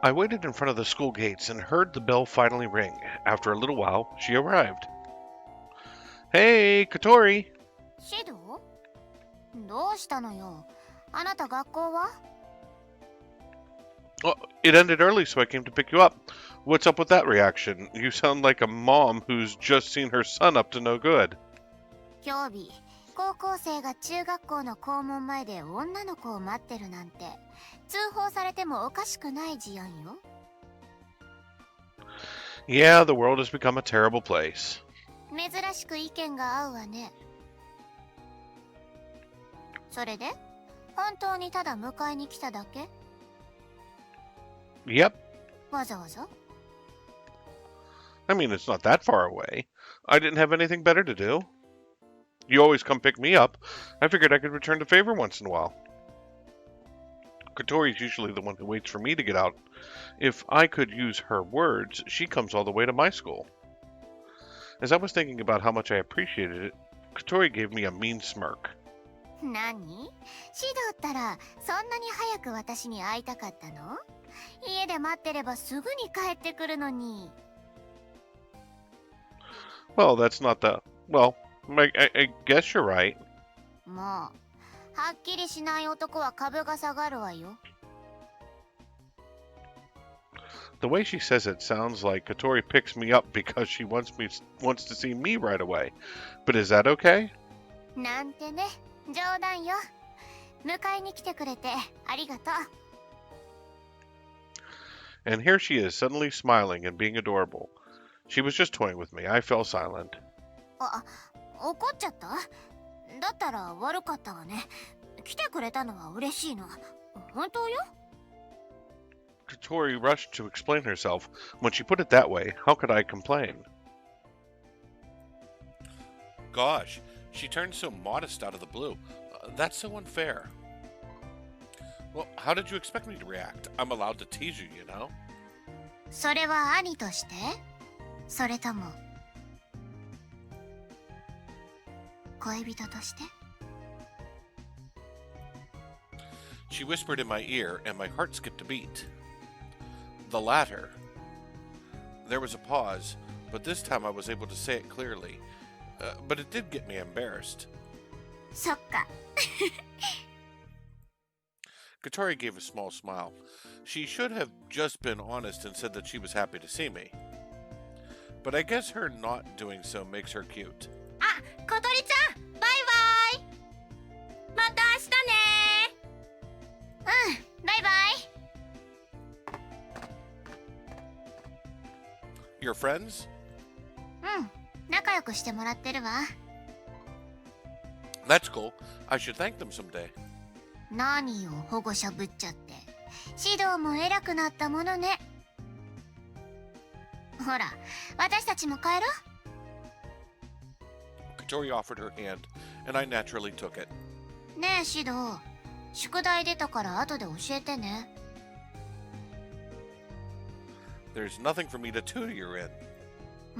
I waited in front of the school gates and heard the bell finally ring. After a little while, she arrived. Hey, Kotori! シドどうしたのよ。あなた学校は？ Oh, it ended early, so I came to pick you up. What's up with that reaction? You sound like a mom who's just seen her son up to no good. 今日日、高校生が中学校の校門前で女の子を待ってるなんて、通報されてもおかしくない事案よ。Yeah, the world has become a terrible place. 珍しく意見が合うわね。それで、本当にただ迎えに来ただけ？ Yep. わざわざ？ I mean, it's not that far away. I didn't have anything better to do. You always come pick me up. I figured I could return the favor once in a while. Kotori's usually the one who waits for me to get out. If I could use her words, she comes all the way to my school. As I was thinking about how much I appreciated it, Kotori gave me a mean smirk. 何？シドったらそんなに早く私に会いたかったの？家で待ってればすぐに帰ってくるのに。Well, that's not the... Well, I guess you're right. もう、はっきりしない男は株が下がるわよ。The way she says it sounds like Kotori picks me up because she wants to see me right away. But is that okay? なんてね、冗談よ。迎えに来てくれてありがとう。And here she is, suddenly smiling and being adorable. She was just toying with me. I fell silent. あ、怒っちゃった？だったら悪かったわね。来てくれたのは嬉しいの。本当よ。Kotori rushed to explain herself. When she put it that way, how could I complain? Gosh, she turned so modest out of the blue. That's so unfair. Well, how did you expect me to react? I'm allowed to tease you, you know? それは兄として？それとも恋人として？ She whispered in my ear, and my heart skipped a beat. The latter. There was a pause, but this time I was able to say it clearly. But it did get me embarrassed. そっか。Kotori gave a small smile. She should have just been honest and said that she was happy to see me. But I guess her not doing so makes her cute. あ、小鳥ちゃん、バイバイ。また明日ね。うん、バイバイ。 Your friends? うん、仲良くしてもらってるわ。That's cool. I should thank them someday. 何よ、保護者ぶっちゃって。指導も偉くなったものね。ほら、私たちも帰ろう。 Kotori offered her hand, and I naturally took it. ねえ、指導。宿題出たから後で教えてね。There's nothing for me to tutor you in.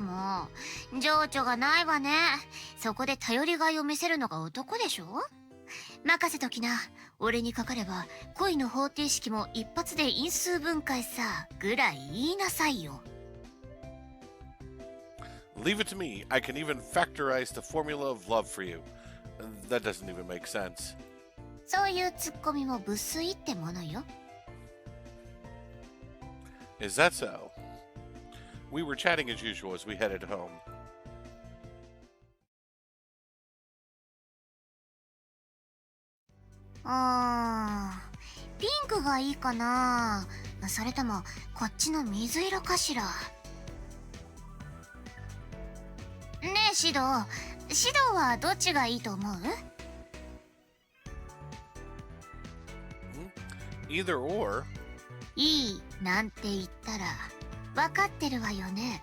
もう、情緒がないわね。そこで頼りがいを見せるのが男でしょ？任せときな。俺にかかれば恋の方程式も一発で因数分解さぐらい言いなさいよ。 Leave it to me. I can even factorize the formula of love for you. That doesn't even make sense. そういうツッコミも無粋ってものよ。 Is that so? We were chatting as usual as we headed home. ピンクがいいかな。それともこっちの水色かしら。ねえ、シドはどっちがいいと思う？ Either or. いいなんて言ったら分かってるわよね。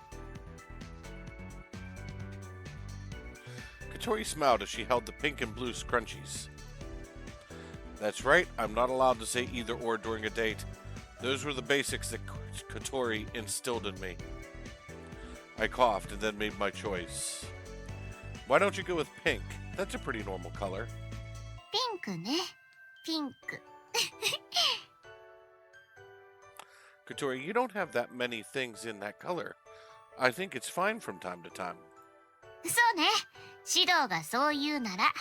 Kotori smiled as she held the pink and blue scrunchies. That's right, I'm not allowed to say either or during a date. Those were the basics that Kotori instilled in me. I coughed and then made my choice. Why don't you go with pink? That's a pretty normal color. ピンクね、ピンク。Kotori, you don't have that many things in that color. I think it's fine from time to time. そうね。指導がそう言うなら。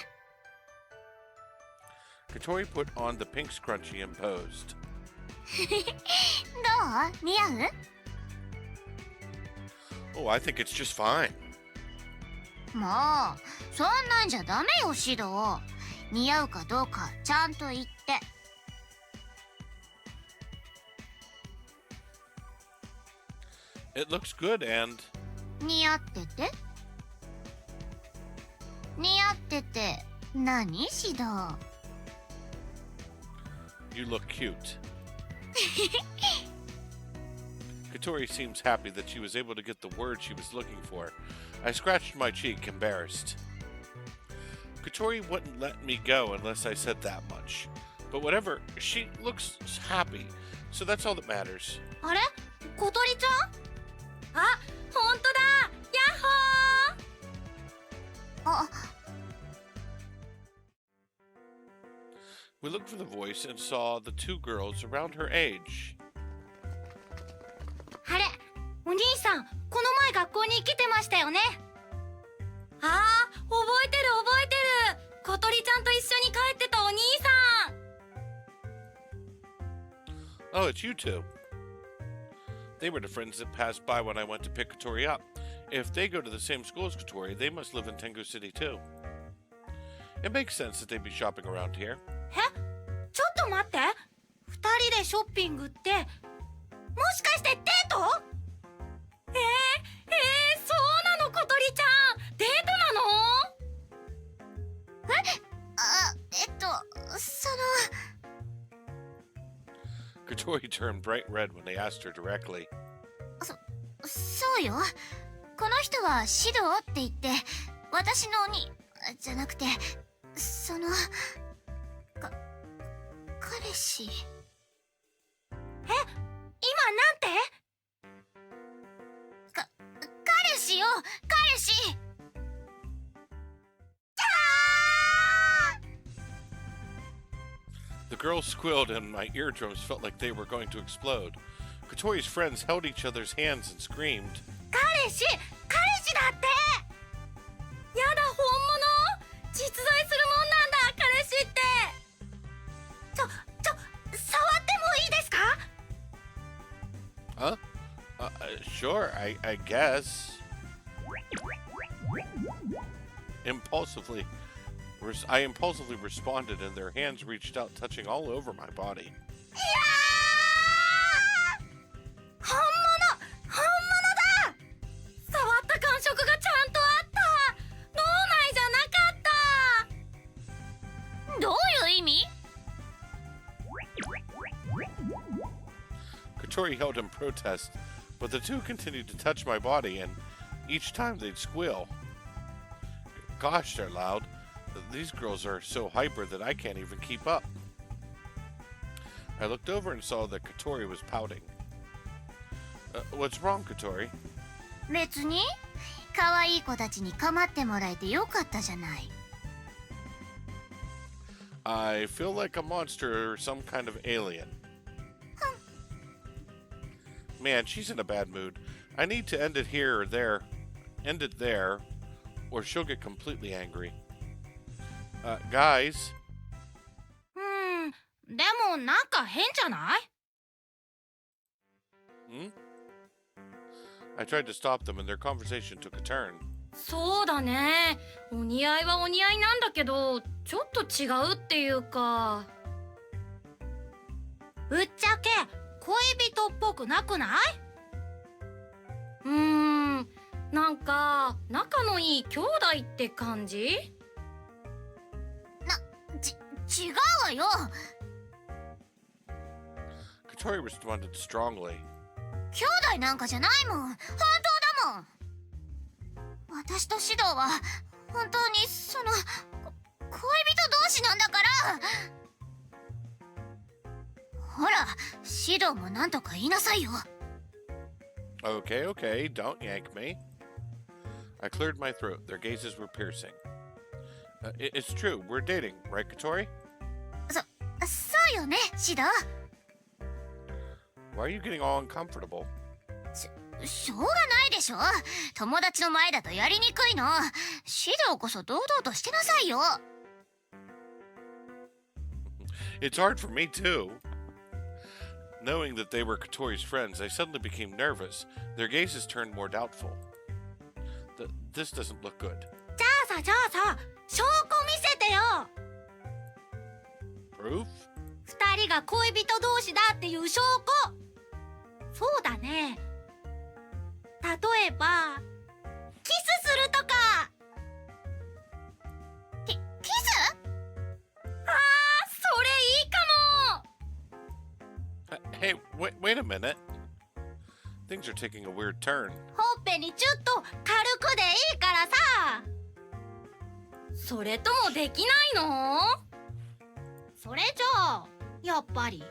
Kotori put on the pink scrunchie and posed. どう？似合う？ Oh, I think it's just fine. もう、そんなんじゃダメよ、指導。似合うかどうかちゃんと言って。It looks good and... 似合ってて？似合ってて何？指導。You look cute. Kotori seems happy that she was able to get the word she was looking for. I scratched my cheek, embarrassed. Kotori wouldn't let me go unless I said that much. But whatever, she looks happy, so that's all that matters. あれ？小鳥ちゃん？あ、ほんとだ！ヤッホー！あ、We looked for the voice and saw the two girls around her age. あれ、お兄さん、この前学校に来てましたよね。ああ、覚えてる覚えてる。小鳥ちゃんと一緒に帰ってたお兄さん。 Oh, it's you two. They were the friends that passed by when I went to pick Kotori up. If they go to the same school as Kotori, they must live in Tengu City too. It makes sense that they'd be shopping around here. え？ちょっと待って。二人でショッピングって、もしかしてデート？そうなの、小鳥ちゃん。デートなの？え？その。Kotori turned bright red when they asked her directly. そうよ。この人は指導って言って、私のじゃなくて、その、彼氏。え？今なんて？彼氏よ！彼氏！ The girls squealed and my eardrums felt like they were going to explode. Kotori's friends held each other's hands and screamed. 彼氏だって！やだ、本物？実在するもんなんだ、彼氏って！触ってもいいですか？ Huh? Sure, I guess. I impulsively responded and their hands reached out, touching all over my body. いやー！本物だ！触った感触がちゃんとあった！脳内じゃなかった！どういう意味？ Kotori held in protest, but the two continued to touch my body, and each time they'd squeal. Gosh, they're loud. These girls are so hyper that I can't even keep up. I looked over and saw that Kotori was pouting. What's wrong, Kotori? 別に可愛い子たちに構ってもらえてよかったじゃない。 I feel like a monster or some kind of alien. Man, she's in a bad mood. I need to end it there, or she'll get completely angry. Guys. でもなんか変じゃない？ Hmm? I tried to stop them and their conversation took a turn. そうだね。お似合いはお似合いなんだけど、ちょっと違うっていうか。ぶっちゃけ恋人っぽくなくない？なんか仲のいい兄弟って感じ？違うわよ。 Kotori responded strongly. 兄弟なんかじゃないもん。本当だもん。私と指導は本当にその恋人同士なんだから。ほら、指導もなんとか言いなさいよ。 Okay, don't yank me. I cleared my throat. Their gazes were piercing. It's true, we're dating, right, Kotori? そうよね、指導。Why are you getting all uncomfortable? しょうがないでしょ。友達の前だとやりにくいの。指導こそ堂々としてなさいよ。It's hard for me, too. Knowing that they were Kotori's friends, I suddenly became nervous. Their gazes turned more doubtful. This doesn't look good. じゃあさ、証拠見せてよ。 Proof? 二人が恋人同士だっていう証拠。そうだね。例えばキスするとか。キス？ああ、それいいかも。 Hey, wait a minute. Things are taking a weird turn. ほっぺにちょっと軽くでいいからさ。それともできないの？それじゃあやっぱり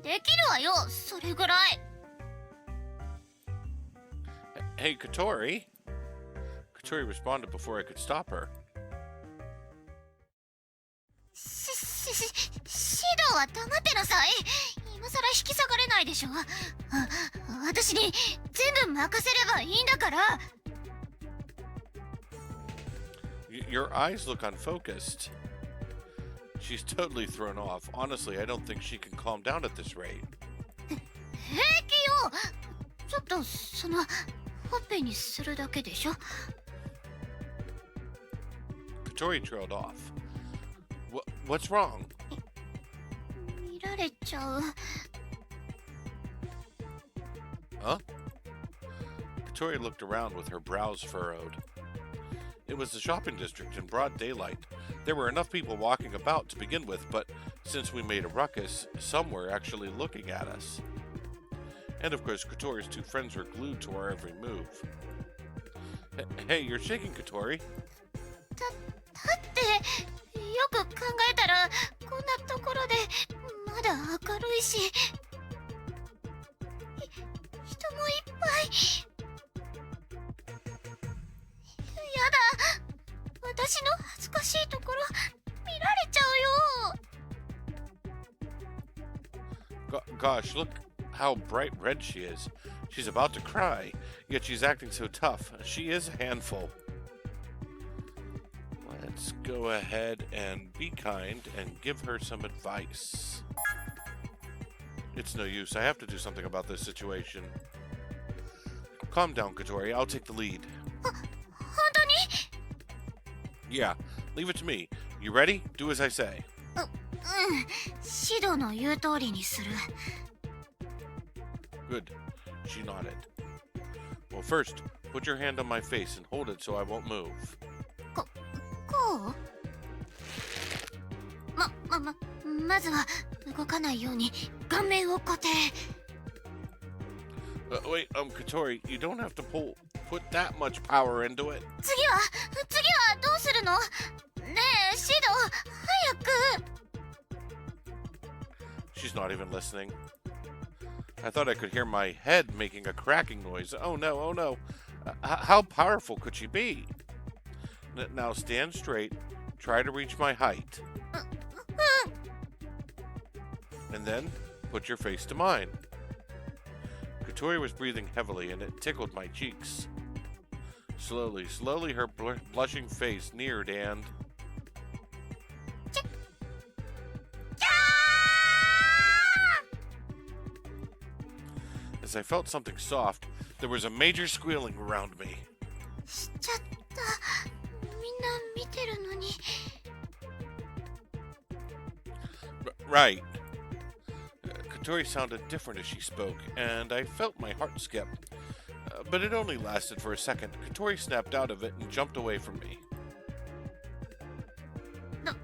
できるわよ、それぐらい。 Hey, Kotori. Kotori responded before I could stop her. シドは黙ってなさい。今さら引き下がれないでしょ。私に全部任せればいいんだから。 Your eyes look unfocused. She's totally thrown off. Honestly, I don't think she can calm down at this rate. 平気よ。ちょっとそのほっぺにするだけでしょ。 Kotori trailed off. What's wrong? 見られちゃう。 Huh? Kotori looked around with her brows furrowed. It was the shopping district in broad daylight. There were enough people walking about to begin with, but since we made a ruckus, some were actually looking at us. And of course, Kotori's two friends were glued to our every move. Hey, you're shaking, Kotori. だってよく考えたらこんなところでまだ明るいし、人もいっぱい。やだ、私の恥ずかしいところ見られちゃうよ。 Gosh, look how bright red she is. She's about to cry, yet she's acting so tough. She is a handful. Let's go ahead and be kind and give her some advice. It's no use. I have to do something about this situation. Calm down, Kotori. I'll take the lead. 本当に？ Yeah, leave it to me. You ready? Do as I say. シドの言う通りにする。 Good. She nodded. Well, first, put your hand on my face and hold it so I won't move. こう？まずは動かないように顔面を固定。 Wait, Kotori, you don't have to put that much power into it. 次はどうするの？ねえ、シド、早く。 She's not even listening. I thought I could hear my head making a cracking noise. Oh no, oh no. How powerful could she be? Now stand straight. Try to reach my height. And then put your face to mine. Kotori was breathing heavily and it tickled my cheeks. Slowly, her blushing face neared and... As I felt something soft, there was a major squealing around me. しちゃった。みんな見てるのに。 Right. Kotori sounded different as she spoke, and I felt my heart skip. But it only lasted for a second. Kotori snapped out of it and jumped away from me. どう？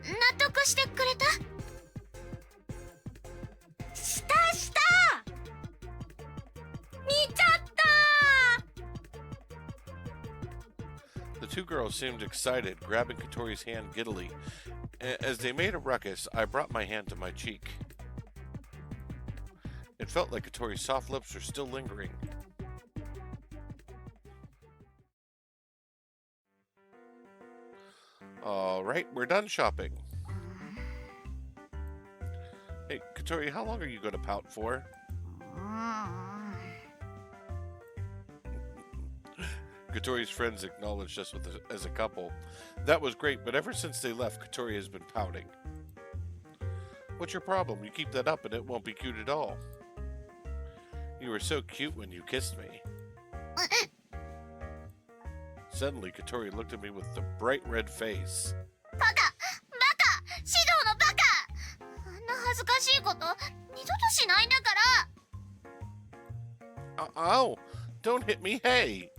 納得してくれた？した見ちゃった！ The two girls seemed excited, grabbing Kotori's hand giddily. As they made a ruckus, I brought my hand to my cheek. It felt like Kotori's soft lips were still lingering. All right, we're done shopping. Hey, Kotori, how long are you going to pout for? うーん Kotori's friends acknowledged us as a couple. That was great, but ever since they left, Kotori has been pouting. What's your problem? You keep that up and it won't be cute at all. You were so cute when you kissed me. Suddenly, Kotori looked at me with a bright red face. バカバカ指導のバカあんな恥ずかしいこと二度としないんだから Ow! Don't hit me, hey!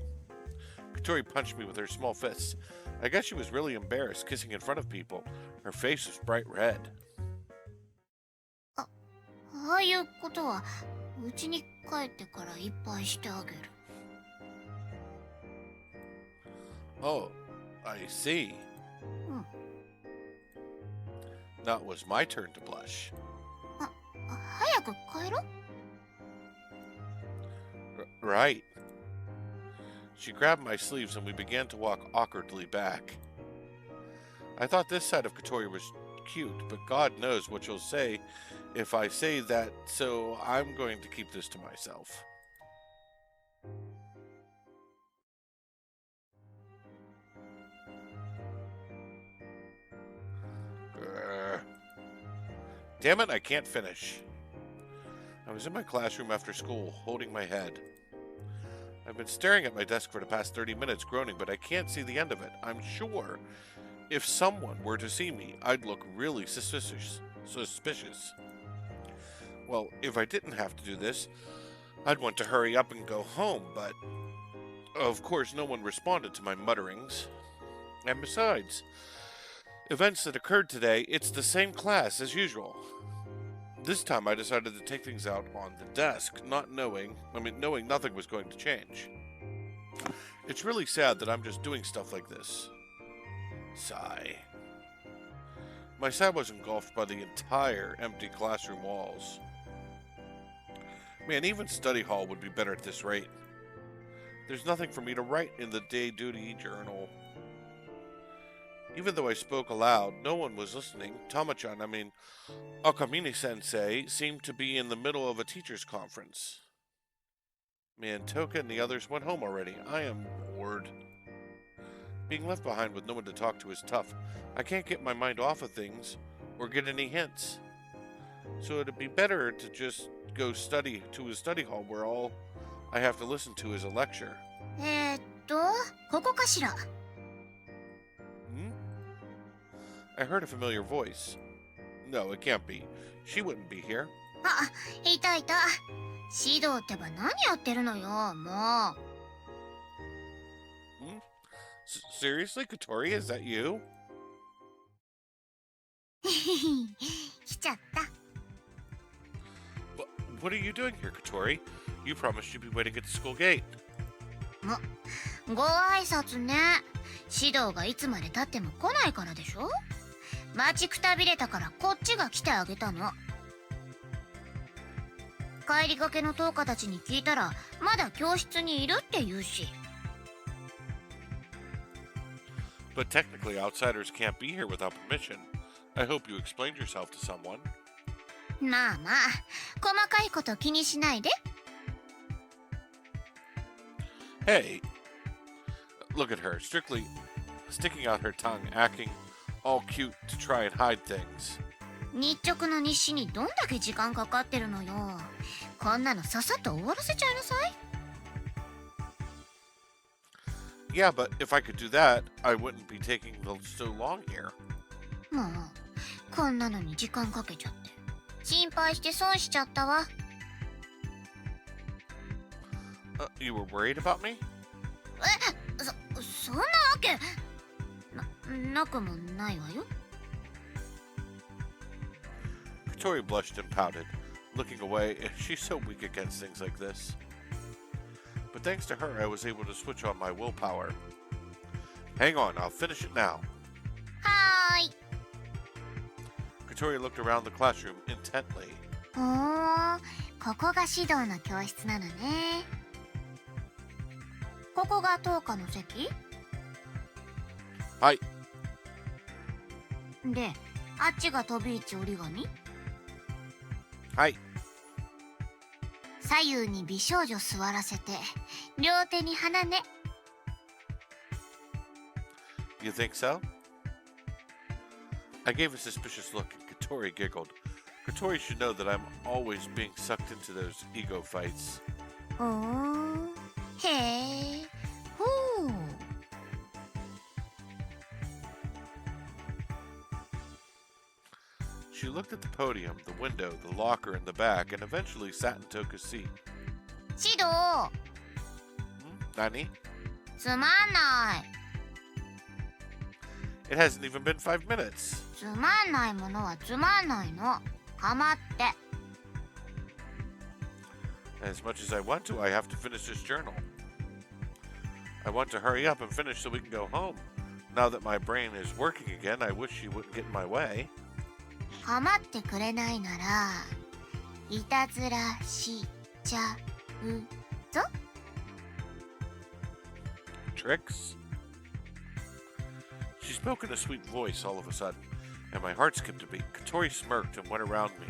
Kotori punched me with her small fists. I guess she was really embarrassed kissing in front of people. Her face was bright red. ああいうことはうちに帰ってからいっぱいしてあげる Oh, I see. Hmm. Now it was my turn to blush. 早く帰ろ Right. She grabbed my sleeves and we began to walk awkwardly back. I thought this side of Kotori was cute, but God knows what she'll say if I say that, so I'm going to keep this to myself. Damn it, I can't finish. I was in my classroom after school, holding my head. I've been staring at my desk for the past 30 minutes, groaning, but I can't see the end of it. I'm sure if someone were to see me, I'd look really suspicious. Well, if I didn't have to do this, I'd want to hurry up and go home, but of course no one responded to my mutterings. And besides, events that occurred today, it's the same class as usual. This time I decided to take things out on the desk, knowing nothing was going to change. It's really sad that I'm just doing stuff like this. Sigh. My sigh was engulfed by the entire empty classroom walls. Man, even study hall would be better at this rate. There's nothing for me to write in the day duty journal. Even though I spoke aloud, no one was listening. Akamine-sensei seemed to be in the middle of a teacher's conference. Man, Toka and the others went home already. I am bored. Being left behind with no one to talk to is tough. I can't get my mind off of things or get any hints. So it'd be better to just go study to a study hall where all I have to listen to is a lecture. ここかしら I heard a familiar voice. No, it can't be. She wouldn't be here. あ、いたいた指導ってば何やってるのよもう Seriously, Kotori, is that you? 来ちゃった What are you doing here, Kotori? You promised you'd be waiting at the school gate. ご挨拶ね指導がいつまで経っても来ないからでしょ待ちくたびれたからこっちが来てあげたの帰りがけの灯火たちに聞いたらまだ教室にいるって言うし But technically, outsiders can't be here without permission. I hope you explained yourself to someone. まあまあ細かいこと気にしないで Hey, look at her, strictly sticking out her tongue, acting all cute to try and hide things. 日直の日誌にどんだけ時間かかってるのよこんなのささっと終わらせちゃいなさい Yeah, but if I could do that, I wouldn't be taking so long here. もうこんなのに時間かけちゃって心配して損しちゃったわ You were worried about me? そんなわけなくもないわよ Kotori blushed and pouted, looking away. She's so weak against things like this. But thanks to her, I was able to switch on my willpower. Hang on, I'll finish it now. はーい Kotori looked around the classroom intently. ほーここが指導の教室なのねここが灯火の席 Hi. であっちが飛び市折り紙はい。左右に美少女座らせて、両手に花ね。You think so? I gave a suspicious look and Kotori giggled. Kotori should know that I'm always being sucked into those ego fights. ふーん。へえ。ほう。She looked at the podium, the window, the locker in the back, and eventually sat and took a seat. シド、Nani? つまんない。It hasn't even been 5 minutes. つまんないものはつまんないの。かまって。As much as I want to, I have to finish this journal. I want to hurry up and finish so we can go home. Now that my brain is working again, I wish she wouldn't get in my way. かまってくれないなら、いたずらしちゃうぞ。Tricks? She spoke in a sweet voice all of a sudden, and my heart skipped a beat. Kotori smirked and went around me.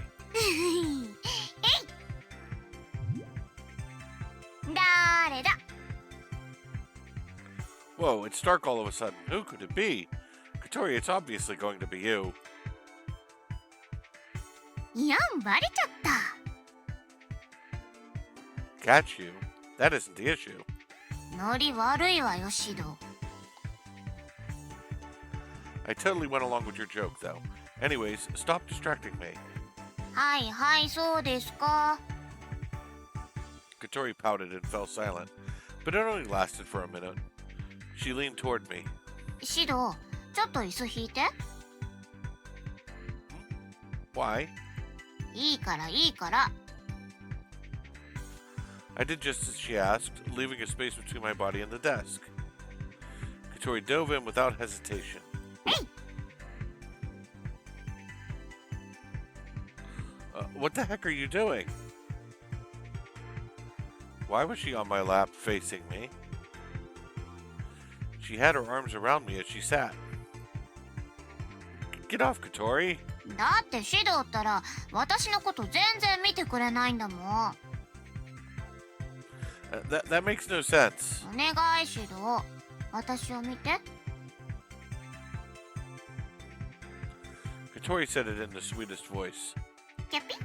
誰だ。 Whoa, it's dark all of a sudden. Who could it be? Kotori, it's obviously going to be you. いやん、バレちゃった。 Catch you? That isn't the issue. ノリ悪いわよ、シド。I totally went along with your joke, though. Anyways, stop distracting me. はいはい、そうですか。 Kotori pouted and fell silent, but it only lasted for a minute. She leaned toward me. シド、ちょっと椅子引いて。Why? いいからいいから。 I did just as she asked, leaving a space between my body and the desk. Kotori dove in without hesitation. What the heck are you doing? Why was she on my lap facing me? She had her arms around me as she sat. Get off, Kotori. だってシドったら私のこと全然見てくれないんだもん。That makes no sense. お願いシド、私を見て。 Kotori said it in the sweetest voice. キャピ。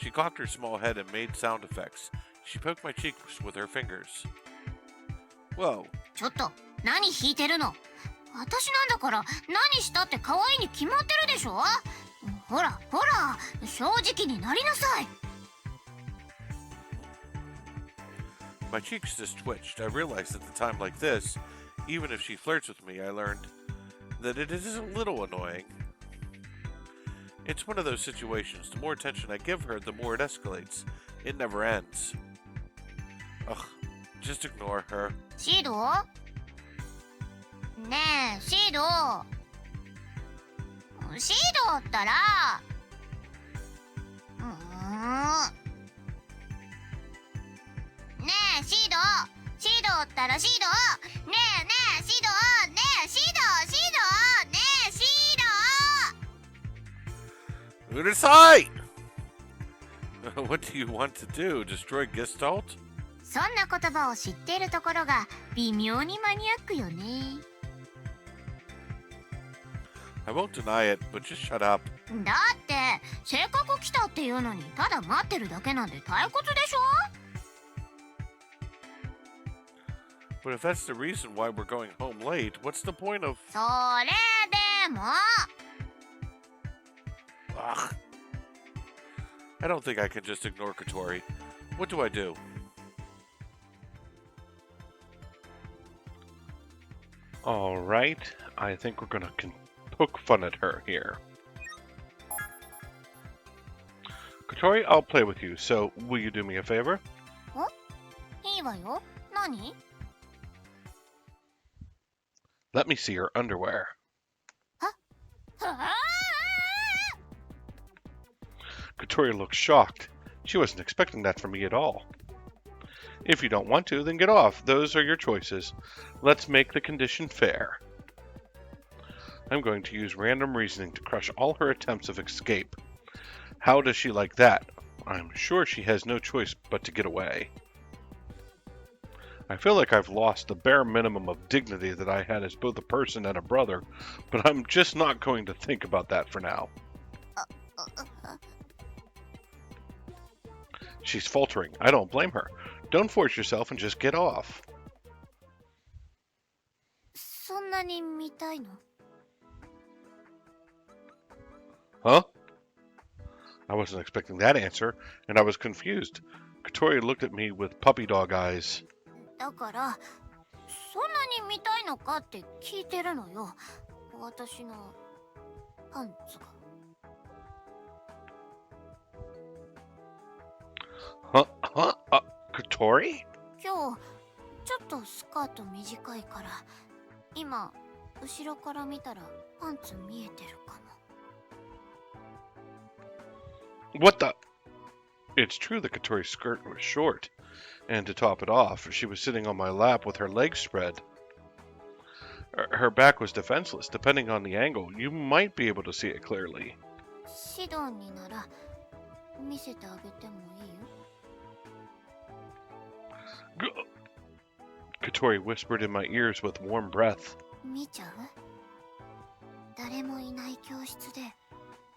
She cocked her small head and made sound effects. She poked my cheeks with her fingers. Whoa. ちょっと、何引いてるの。私なんだから何したって可愛いに決まってるでしょ。ほらほら、正直になりなさい。 My cheeks just twitched. I realized at a time like this, even if she flirts with me, I learned that it is a little annoying. It's one of those situations. The more attention I give her, the more it escalates. It never ends. Ugh, just ignore her. シド？ねえ、シド。シドったら。ねえ、シド。シドったらシド。ねえねえ、シド。ねえ、シド。シド。ねえ、シド。 Urusai! What do you want to do? Destroy Gestalt? そんな言葉を知っているところが微妙にマニアックよね。I won't deny it, but just shut up. だってせっかく来たっていうのにただ待ってるだけなんて退屈でしょ。 But if that's the reason why we're going home late, what's the point of... それでも Ugh. I don't think I can just ignore Kotori. What do I do? All right, I think we're gonna poke fun at her here. Kotori, I'll play with you, so will you do me a favor? いいわよ。何？ Let me see your underwear. は Kotori looked shocked. She wasn't expecting that from me at all. If you don't want to, then get off. Those are your choices. Let's make the condition fair. I'm going to use random reasoning to crush all her attempts of escape. How does she like that? I'm sure she has no choice but to get away. I feel like I've lost the bare minimum of dignity that I had as both a person and a brother, but I'm just not going to think about that for now. She's faltering. I don't blame her. Don't force yourself and just get off. そんなに見たいの? Huh? I wasn't expecting that answer, and I was confused. Kotori looked at me with puppy dog eyes. だから、そんなに見たいのかって聞いてるのよ。私のパンツが。Kotori? 今日、ちょっとスカート短いから、今、後ろから見たらパンツ見えてるかも。What the? It's true that Kotori's skirt was short, and to top it off, she was sitting on my lap with her legs spread. Her back was defenseless. Depending on the angle, you might be able to see it clearly. シドンになら見せてあげてもいいよ。Kotori whispered in my ears with warm breath. 見ちゃう？誰もいない教室で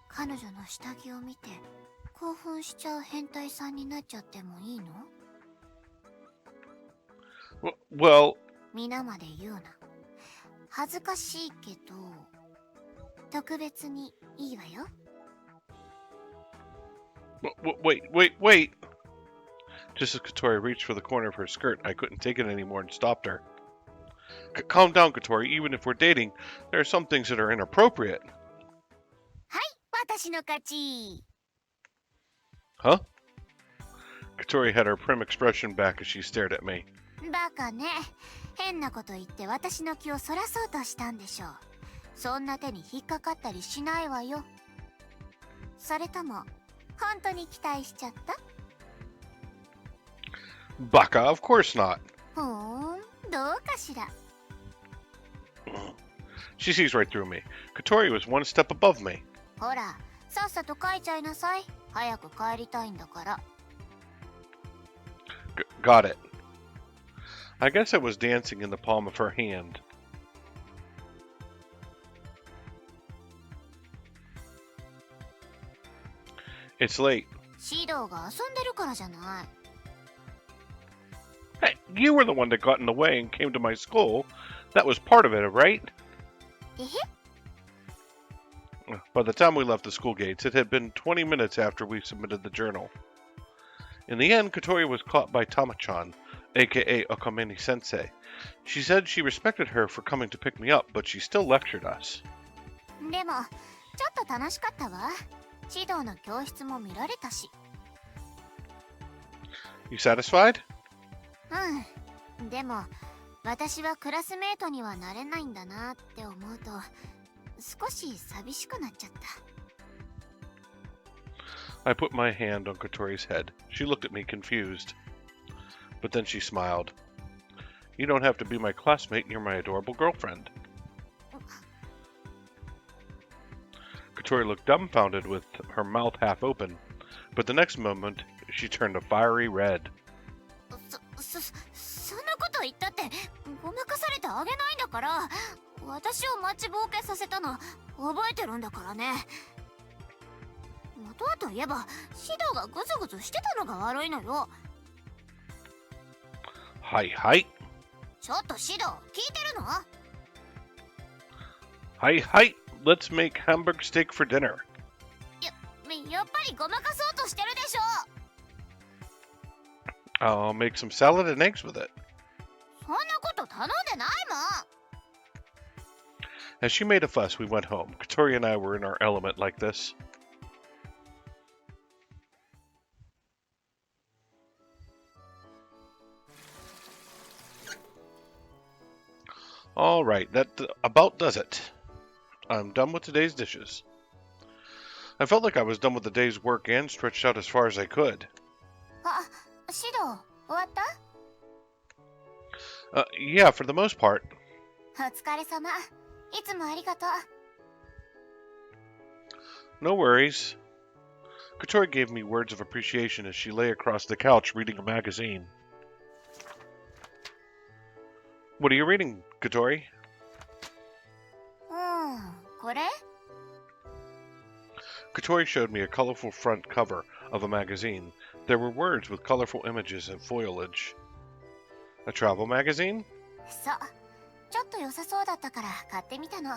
彼女の下着を見て興奮しちゃう変態さんになっちゃってもいいの？ Well... 皆まで言うな。恥ずかしいけど、特別にいいわよ。Wait. Just as Kotori reached for the corner of her skirt, I couldn't take it anymore and stopped her. Calm down, Kotori. Even if we're dating, there are some things that are inappropriate. はい、私の勝ち。 Huh? Kotori had her prim expression back as she stared at me. バカね。変なこと言って私の気をそらそうとしたんでしょう。そんな手に引っかかったりしないわよ。それとも、本当に期待しちゃった？ Baka, of course not. ふーん、どうかしら。She sees right through me. Kotori was one step above me. ほら、さっさと帰っちゃいなさい。早く帰りたいんだから。Got it. I guess I was dancing in the palm of her hand. It's late. シドが遊んでるからじゃない。Hey, you were the one that got in the way and came to my school. That was part of it, right? えへ？ By the time we left the school gates, it had been 20 minutes after we submitted the journal. In the end, Kotori was caught by Tama-chan, aka Okameni-sensei. She said she respected her for coming to pick me up, but she still lectured us. でも、ちょっと楽しかったわ。シドの教室も見られたし。You satisfied? うん。でも、私はクラスメートにはなれないんだなって思うと、少し寂しくなっちゃった。I put my hand on Kotori's head. She looked at me confused. But then she smiled. You don't have to be my classmate, you're my adorable girlfriend. Kotori looked dumbfounded with her mouth half open, but the next moment she turned a fiery red. そんなこと言ったってごまかされてあげないんだから。私を待ちぼうけさせたの覚えてるんだからね。元はといえばシドがグズグズしてたのが悪いのよ。はいはい。ちょっとシド聞いてるの？はいはい。Let's make hamburg steak for dinner. やっぱりごまかそうとしてるでしょ。I'll make some salad and eggs with it. そんなこと頼んでないもん。As she made a fuss, we went home. Kotori and I were in our element like this. All right, that about does it. I'm done with today's dishes. I felt like I was done with the day's work and stretched out as far as I could. あ、シド、終わった？ Yeah, for the most part. お疲れ様。いつもありがとう。 No worries. Kotori gave me words of appreciation as she lay across the couch reading a magazine. What are you reading, Kotori? これ Kotori showed me a colorful front cover of a magazine. There were words with colorful images and foliage. A travel magazine? そう。ちょっと良さそうだったから買ってみたの。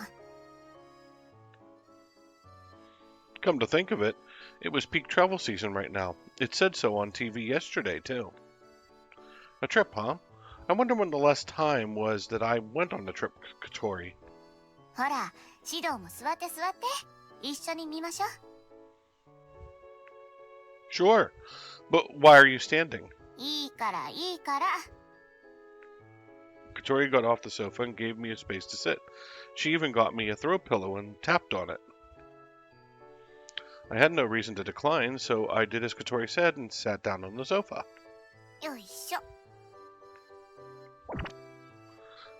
Come to think of it, it was peak travel season right now. It said so on TV yesterday, too. A trip, huh? I wonder when the last time was that I went on a trip, Kotori. ほら、シドも座って座って。一緒に見ましょう。Sure, but why are you standing? いいからいいから。Kotori got off the sofa and gave me a space to sit. She even got me a throw pillow and tapped on it. I had no reason to decline, so I did as Kotori said and sat down on the sofa. よいしょ。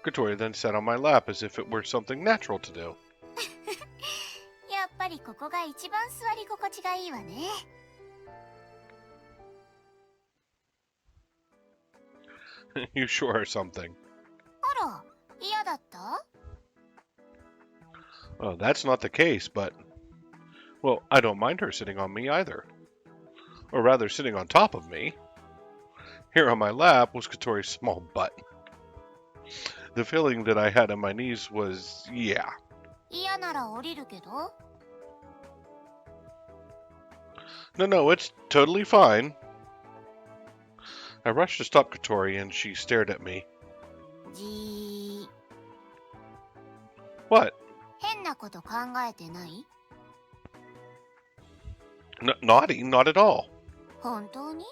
Kotori then sat on my lap as if it were something natural to do. やっぱりここが一番座り心地がいいわね。You sure are something. あら、嫌だった？ Oh, that's not the case, but... Well, I don't mind her sitting on me either. Or rather, sitting on top of me. Here on my lap was Kotori's small butt. The feeling that I had on my knees was, yeah. 嫌なら降りるけど。No, it's totally fine. I rushed to stop Kotori and she stared at me. じー。What? 変なこと考えてない？ Naughty? Not at all. 本当に？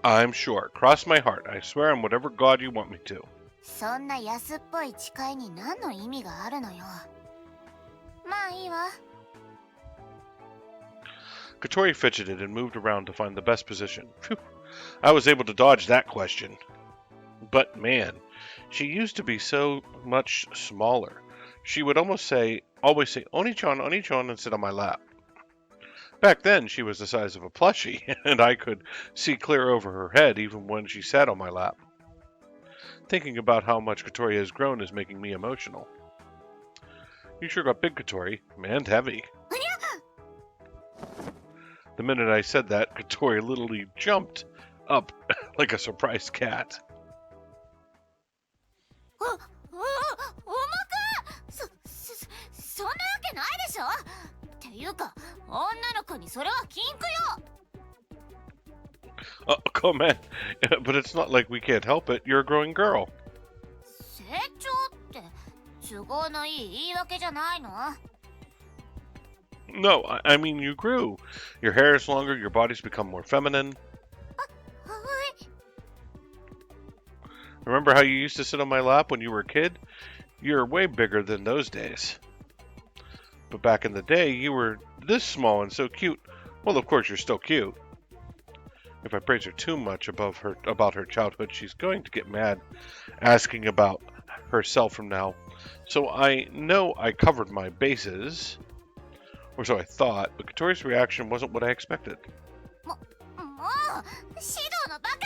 I'm sure. Cross my heart. I swear on whatever God you want me to. そんな安っぽい誓いに何の意味があるのよ。まあいいわ。Kotori fidgeted and moved around to find the best position. Phew. I was able to dodge that question. But man, she used to be so much smaller. She would always say, Oni-chan, Oni-chan, and sit on my lap. Back then, she was the size of a plushie, and I could see clear over her head even when she sat on my lap. Thinking about how much Kotori has grown is making me emotional. You sure got big, Kotori, and heavy. The minute I said that, Kotori literally jumped up like a surprised cat. 重くそんなわけないでしょ。っていうか、女の子にそれは禁句よ。Oh, come on. But it's not like we can't help it. You're a growing girl. 成長って都合のいい言い訳じゃないの？ No, I mean you grew. Your hair is longer, your body's become more feminine. はい。 Remember how you used to sit on my lap when you were a kid? You're way bigger than those days. But back in the day, you were this small and so cute. Well, of course, you're still cute. If I praise her too much about her childhood, she's going to get mad, asking about herself from now. So I know I covered my bases, or so I thought, but Kotori's reaction wasn't what I expected. もうシドのバカ。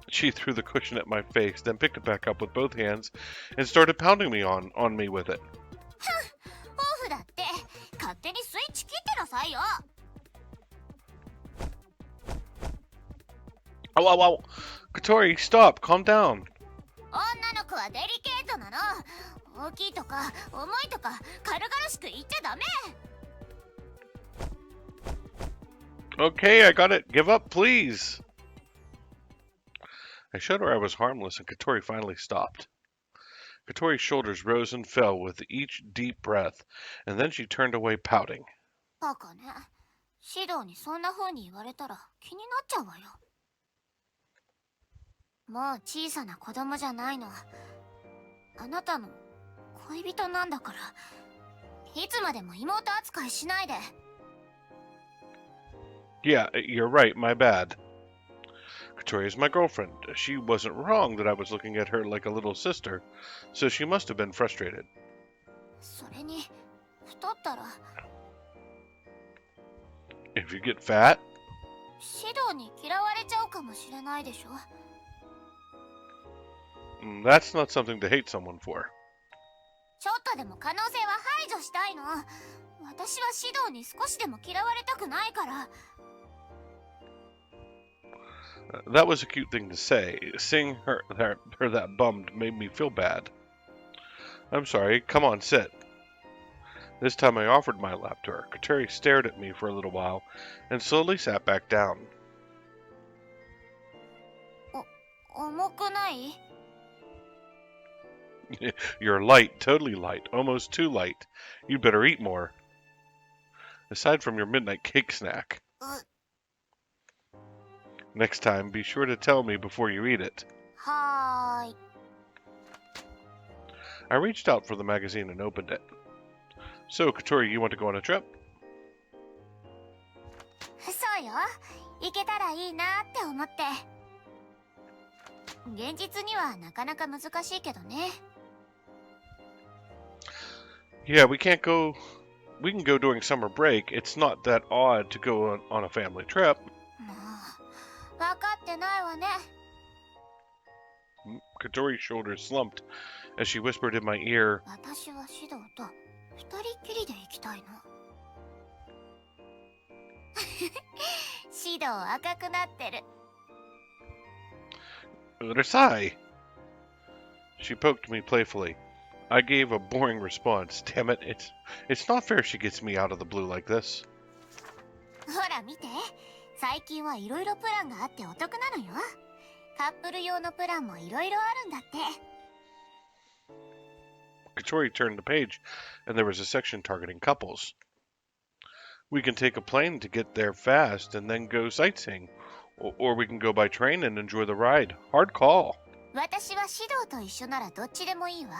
She threw the cushion at my face, then picked it back up with both hands and started pounding me on me with it. オフだって勝手にスイッチ切ってなさいよ。 Oh. Kotori, stop. Calm down. 女の子はデリケートなの。大きいとか重いとか軽々しく言っちゃダメ。 Okay, I got it. Give up, please. I showed her I was harmless, and Kotori finally stopped. Kotori's shoulders rose and fell with each deep breath, and then she turned away pouting. バカね。シドにそんな風に言われたら気になっちゃうわよ。もう小さな子供じゃないの。あなたの恋人なんだから。いつまでも妹扱いしないで。 Yeah, you're right, my bad. Kotori is my girlfriend. She wasn't wrong that I was looking at her like a little sister, so she must have been frustrated. それに太ったら If you get fat, 指導に嫌われちゃうかもしれないでしょ。 that's not something to hate someone for. ちょっとでも可能性は排除したいの。私は指導に少しでも嫌われたくないから。 That was a cute thing to say. Seeing her that bummed made me feel bad. I'm sorry. Come on, sit. This time I offered my lap to her. Kotori stared at me for a little while and slowly sat back down. 重くない？ You're light, totally light, almost too light. You'd better eat more. Aside from your midnight cake snack. Next time, be sure to tell me before you eat it. はーい。 I reached out for the magazine and opened it. So, Kotori, you want to go on a trip? そうよ。行けたらいいなって思って。現実にはなかなか難しいけどね。 Yeah, we can go during summer break. It's not that odd to go on a family trip. もう、分かってないわね。 Kotori's shoulders slumped as she whispered in my ear, 私は指導と二人っきりで行きたいの。指導赤くなってる。 Urusai! She poked me playfully. I gave a boring response. Damn it, it's not fair she gets me out of the blue like this. ほら見て、最近はいろいろプランがあってお得なのよ。カップル用のプランもいろいろあるんだって。 Kotori turned the page, and there was a section targeting couples. We can take a plane to get there fast and then go sightseeing. Or we can go by train and enjoy the ride. Hard call. 私は指導と一緒ならどっちでもいいわ。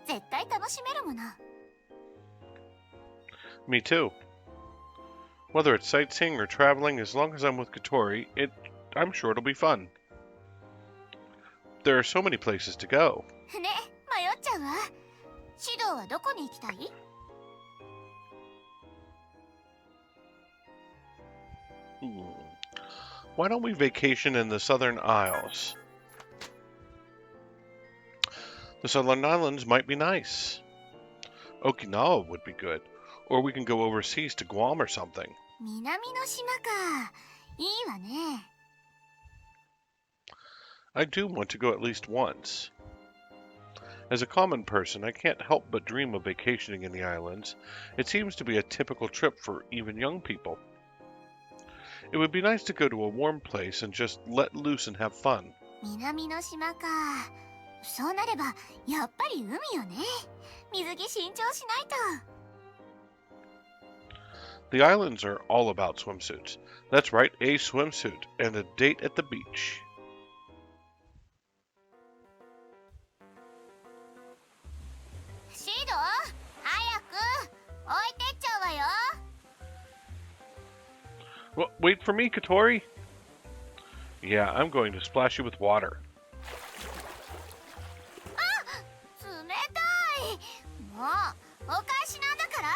絶対楽しめるもの。 Me too. Whether it's sightseeing or traveling, as long as I'm with Kotori, I'm sure it'll be fun. There are so many places to go. ね、迷っちゃうわ。指導はどこに行きたい？ Why don't we vacation in the Southern Isles? The Southern Islands might be nice. Okinawa would be good. Or we can go overseas to Guam or something. 南の島か。いいわね。 I do want to go at least once. As a common person, I can't help but dream of vacationing in the islands. It seems to be a typical trip for even young people. It would be nice to go to a warm place and just let loose and have fun. 南の島か。そうなれば、やっぱり海よね。水着新調しないと。 The islands are all about swimsuits. That's right, a swimsuit and a date at the beach. シード、早く置いてっちゃうわよ。 Well, wait for me, Kotori. Yeah, I'm going to splash you with water. 冷たい。もう、お返しなんだから。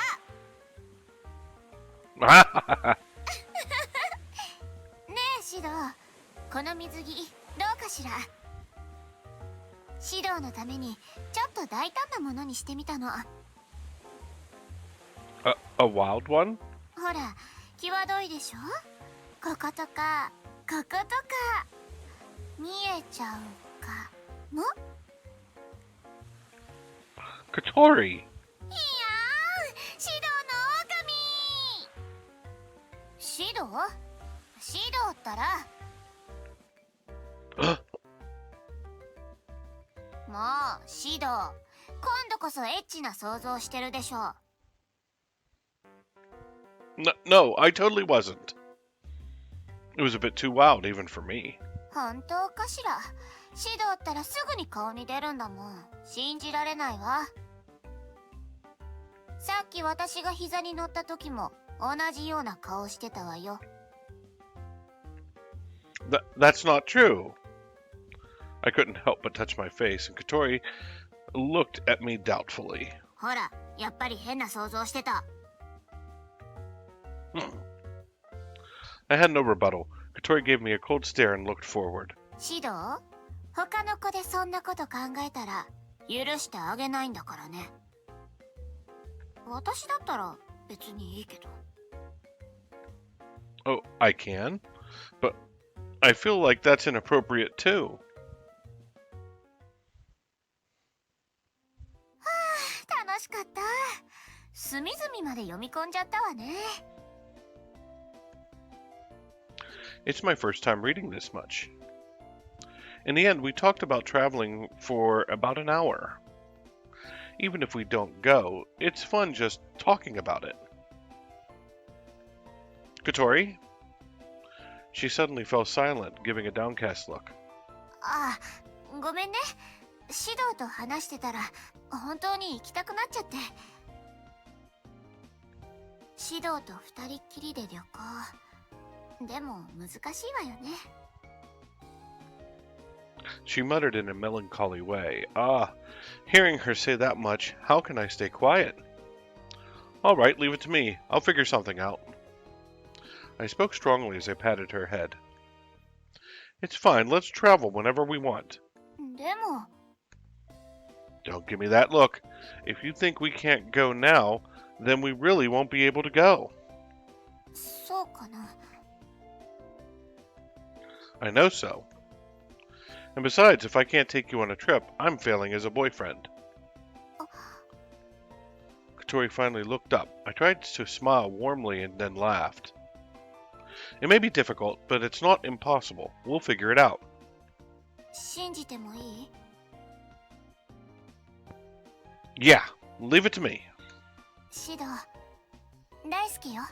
ねえ、シド、この水着どうかしら。シドのためにちょっと大胆なものにしてみたの。 A wild one? ほら、際どいでしょ。こことか、こことか見えちゃうかも。 Kotori! いやー、シドの狼。シドったらもうシド、今度こそエッチな想像してるでしょ。 No, I totally wasn't. It was a bit too wild even for me. 本当かしら。シドったらすぐに顔に出るんだもん。信じられないわ。さっき私が膝に乗った時も同じような顔してたわよ。 That's not true. I couldn't help but touch my face, and Kotori looked at me doubtfully. ほら、やっぱり変な想像してた。I had no rebuttal. Kotori gave me a cold stare and looked forward. シド、他の子でそんなこと考えたら許してあげないんだからね。私だったら別にいいけど。Oh, I can? But I feel like that's inappropriate too. 楽しかった。隅々まで読み込んじゃったわね。It's my first time reading this much. In the end, we talked about traveling for about an hour. Even if we don't go, it's fun just talking about it. Kotori? She suddenly fell silent, giving a downcast look. ああ、ごめんね。シドと話してたら本当に行きたくなっちゃって。シドと二人っきりで旅行。でも難しいわよね。She muttered in a melancholy way. Ah, hearing her say that much, how can I stay quiet? All right, leave it to me. I'll figure something out. I spoke strongly as I patted her head. It's fine. Let's travel whenever we want. でも。 Don't give me that look. If you think we can't go now, then we really won't be able to go. そうかな。 I know so. And besides, if I can't take you on a trip, I'm failing as a boyfriend. Kotori finally looked up. I tried to smile warmly and then laughed. It may be difficult, but it's not impossible. We'll figure it out. 信じてもいい？ Yeah, leave it to me. シド、大好きよ。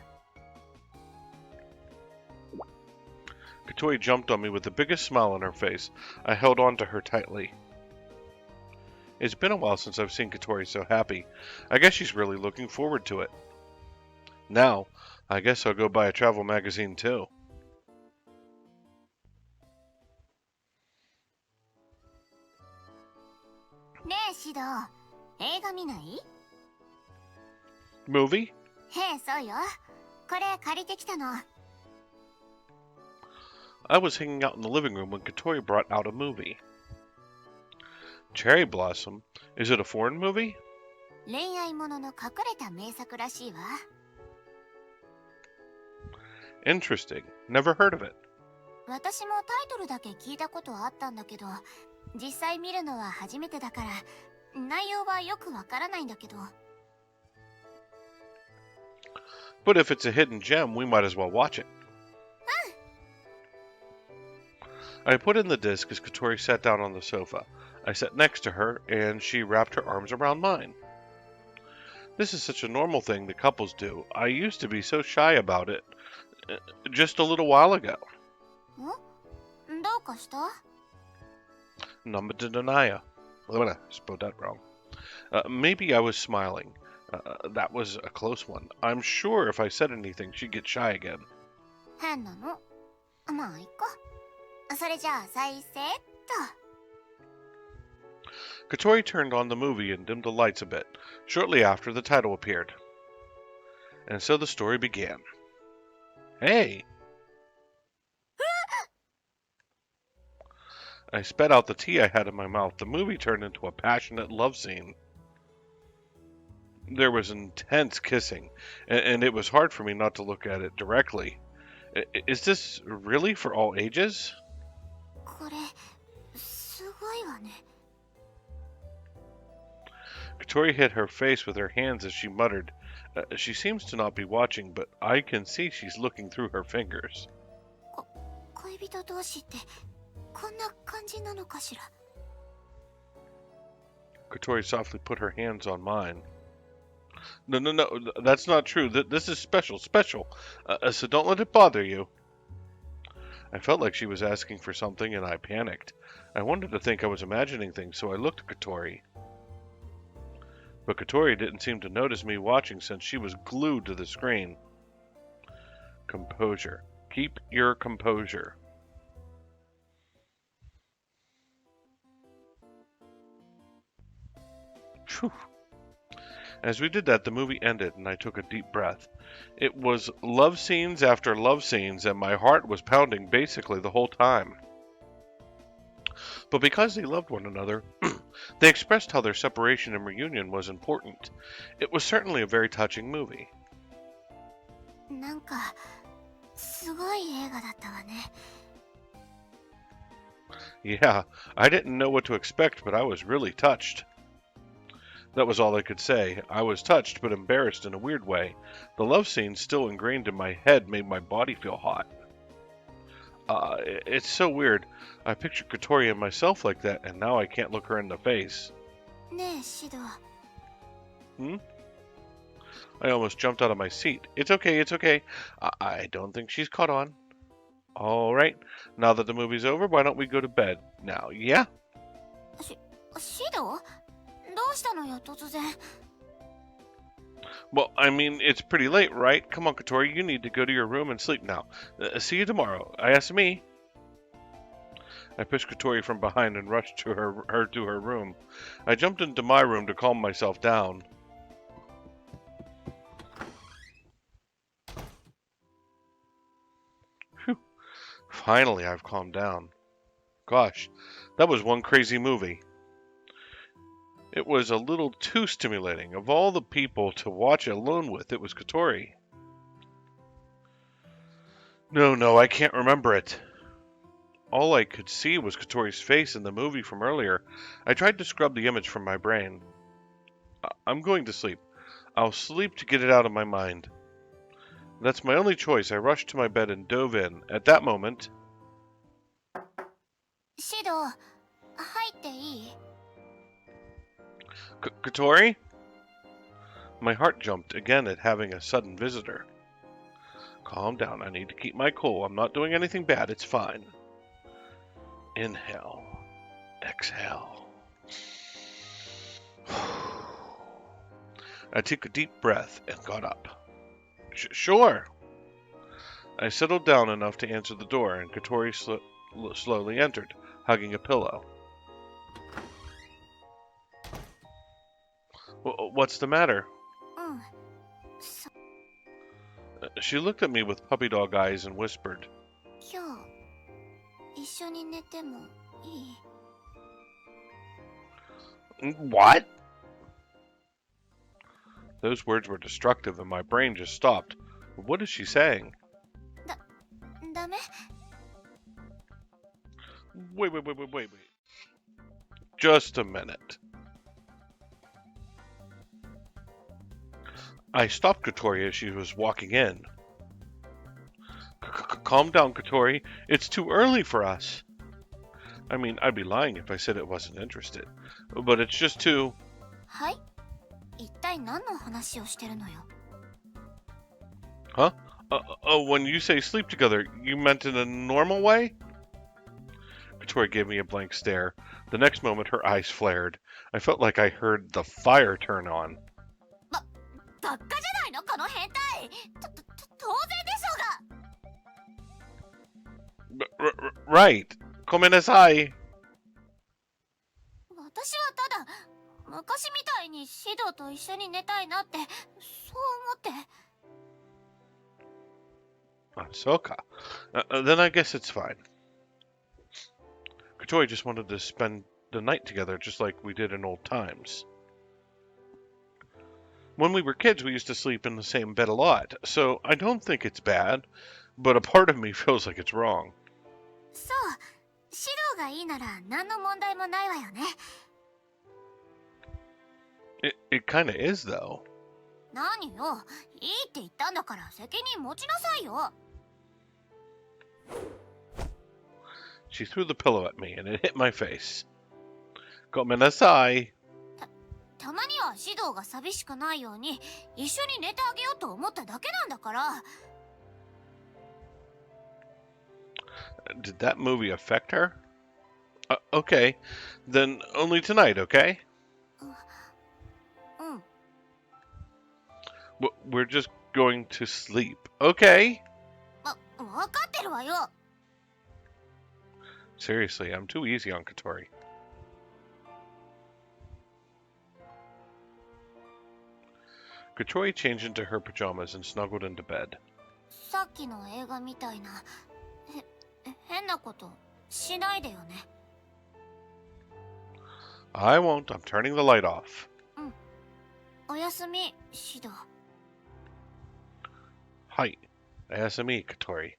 Kotori jumped on me with the biggest smile on her face. I held on to her tightly. It's been a while since I've seen Kotori so happy. I guess she's really looking forward to it. Now, I guess I'll go buy a travel magazine too. ねえシド、映画見ない？ Movie? へえ、そうよ。これ借りてきたの。 I was hanging out in the living room when Kotori brought out a movie. Cherry Blossom? Is it a foreign movie? 恋愛ものの隠れた名作らしいわ。 Interesting. Never heard of it. 私もタイトルだけ聞いたことはあったんだけど、実際見るのは初めてだから、内容はよくわからないんだけど。 But if it's a hidden gem, we might as well watch it. I put in the disc as Kotori sat down on the sofa. I sat next to her, and she wrapped her arms around mine. This is such a normal thing that couples do. I used to be so shy about it just a little while ago. ん？どうかした？ Namadanaya. I spelled that wrong. Maybe I was smiling. That was a close one. I'm sure if I said anything, she'd get shy again. 変なの。まあいいか。それじゃあ再生っと。 Kotori turned on the movie and dimmed the lights a bit. Shortly after, the title appeared. And so the story began. Hey! I spat out the tea I had in my mouth. The movie turned into a passionate love scene. There was intense kissing, and it was hard for me not to look at it directly. Is this really for all ages? これ、すごいわね。 Kotori hit her face with her hands as she muttered. She seems to not be watching, but I can see she's looking through her fingers. 恋人同士ってこんな感じなのかしら。 Kotori softly put her hands on mine. No, that's not true. This is special. So don't let it bother you. I felt like she was asking for something, and I panicked. I wanted to think I was imagining things, so I looked at Kotori. But Kotori didn't seem to notice me watching since she was glued to the screen. Composure. Keep your composure. Phew. As we did that, the movie ended, and I took a deep breath. It was love scenes after love scenes, and my heart was pounding basically the whole time. But because they loved one another, they expressed how their separation and reunion was important. It was certainly a very touching movie. なんかすごい映画だったわね。 Yeah, I didn't know what to expect, but I was really touched. That was all I could say. I was touched, but embarrassed in a weird way. The love scenes still ingrained in my head made my body feel hot. It's so weird. I pictured Kotori and myself like that, and now I can't look her in the face. ねえシド、 Hmm? I almost jumped out of my seat. It's okay, it's okay. I don't think she's caught on. All right, now that the movie's over, why don't we go to bed now, yeah? シド、どうしたのよ突然。 Well, I mean, it's pretty late, right? Come on, Kotori, you need to go to your room and sleep now. See you tomorrow. Ask me. I pushed Kotori from behind and rushed to her to her room. I jumped into my room to calm myself down. Phew. Finally, I've calmed down. Gosh, that was one crazy movie. It was a little too stimulating. Of all the people to watch alone with, it was Kotori. No, I can't remember it. All I could see was Kotori's face in the movie from earlier. I tried to scrub the image from my brain. I'm going to sleep. I'll sleep to get it out of my mind. That's my only choice. I rushed to my bed and dove in. At that moment... シド、入っていい？ Kotori? My heart jumped again at having a sudden visitor. Calm down. I need to keep my cool. I'm not doing anything bad. It's fine. Inhale. Exhale. I took a deep breath and got up. Sure. I settled down enough to answer the door, and Kotori slowly entered, hugging a pillow. What's the matter? うん。 She looked at me with puppy dog eyes and whispered, 今日一緒に寝てもいい？ What? Those words were destructive, and my brain just stopped. What is she saying? ダメ？ Wait. Just a minute. I stopped Kotori as she was walking in. Calm down, Kotori. It's too early for us. I mean, I'd be lying if I said I wasn't interested. But it's just too... はい？一体何の話をしてるのよ？ Huh? When you say sleep together, you meant in a normal way? Kotori gave me a blank stare. The next moment, her eyes flared. I felt like I heard the fire turn on. バカじゃないのこの変態！当然でしょうが！ Right. Komenasai. 私はただ昔みたいにシドと一緒に寝たいなってそう思って。 Soka. Then I guess it's fine. Kotori just wanted to spend the night together just like we did in old times. When we were kids, we used to sleep in the same bed a lot, so I don't think it's bad, but a part of me feels like it's wrong. そう、シドがいいなら何の問題もないわよね。 It kinda is, though. 何よ、いいって言ったんだから責任持ちなさいよ。 She threw the pillow at me, and it hit my face. Gomenasai. たまにはシドが寂しくないように一緒に寝てあげようと思っただけなんだから。 Did that movie affect her? Okay. Then only tonight, okay? うん。 We're just going to sleep, okay? わかってるわよ。 Seriously, I'm too easy on Kotori. Kotori changed into her pajamas and snuggled into bed. さっきの映画みたいな変なことしないでよね。I won't. I'm turning the light off. おやすみ、シド。Hi. ASME, Kotori.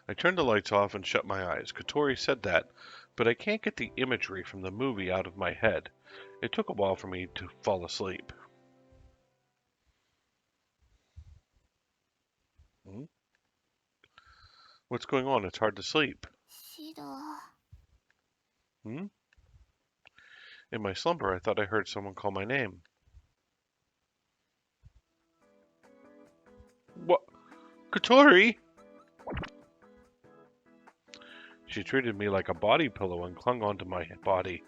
I turned the lights off and shut my eyes. Kotori said that, but I can't get the imagery from the movie out of my head. It took a while for me to fall asleep. What's going on? It's hard to sleep. シド。In my slumber, I thought I heard someone call my name. What? Kotori? She treated me like a body pillow and clung onto my body.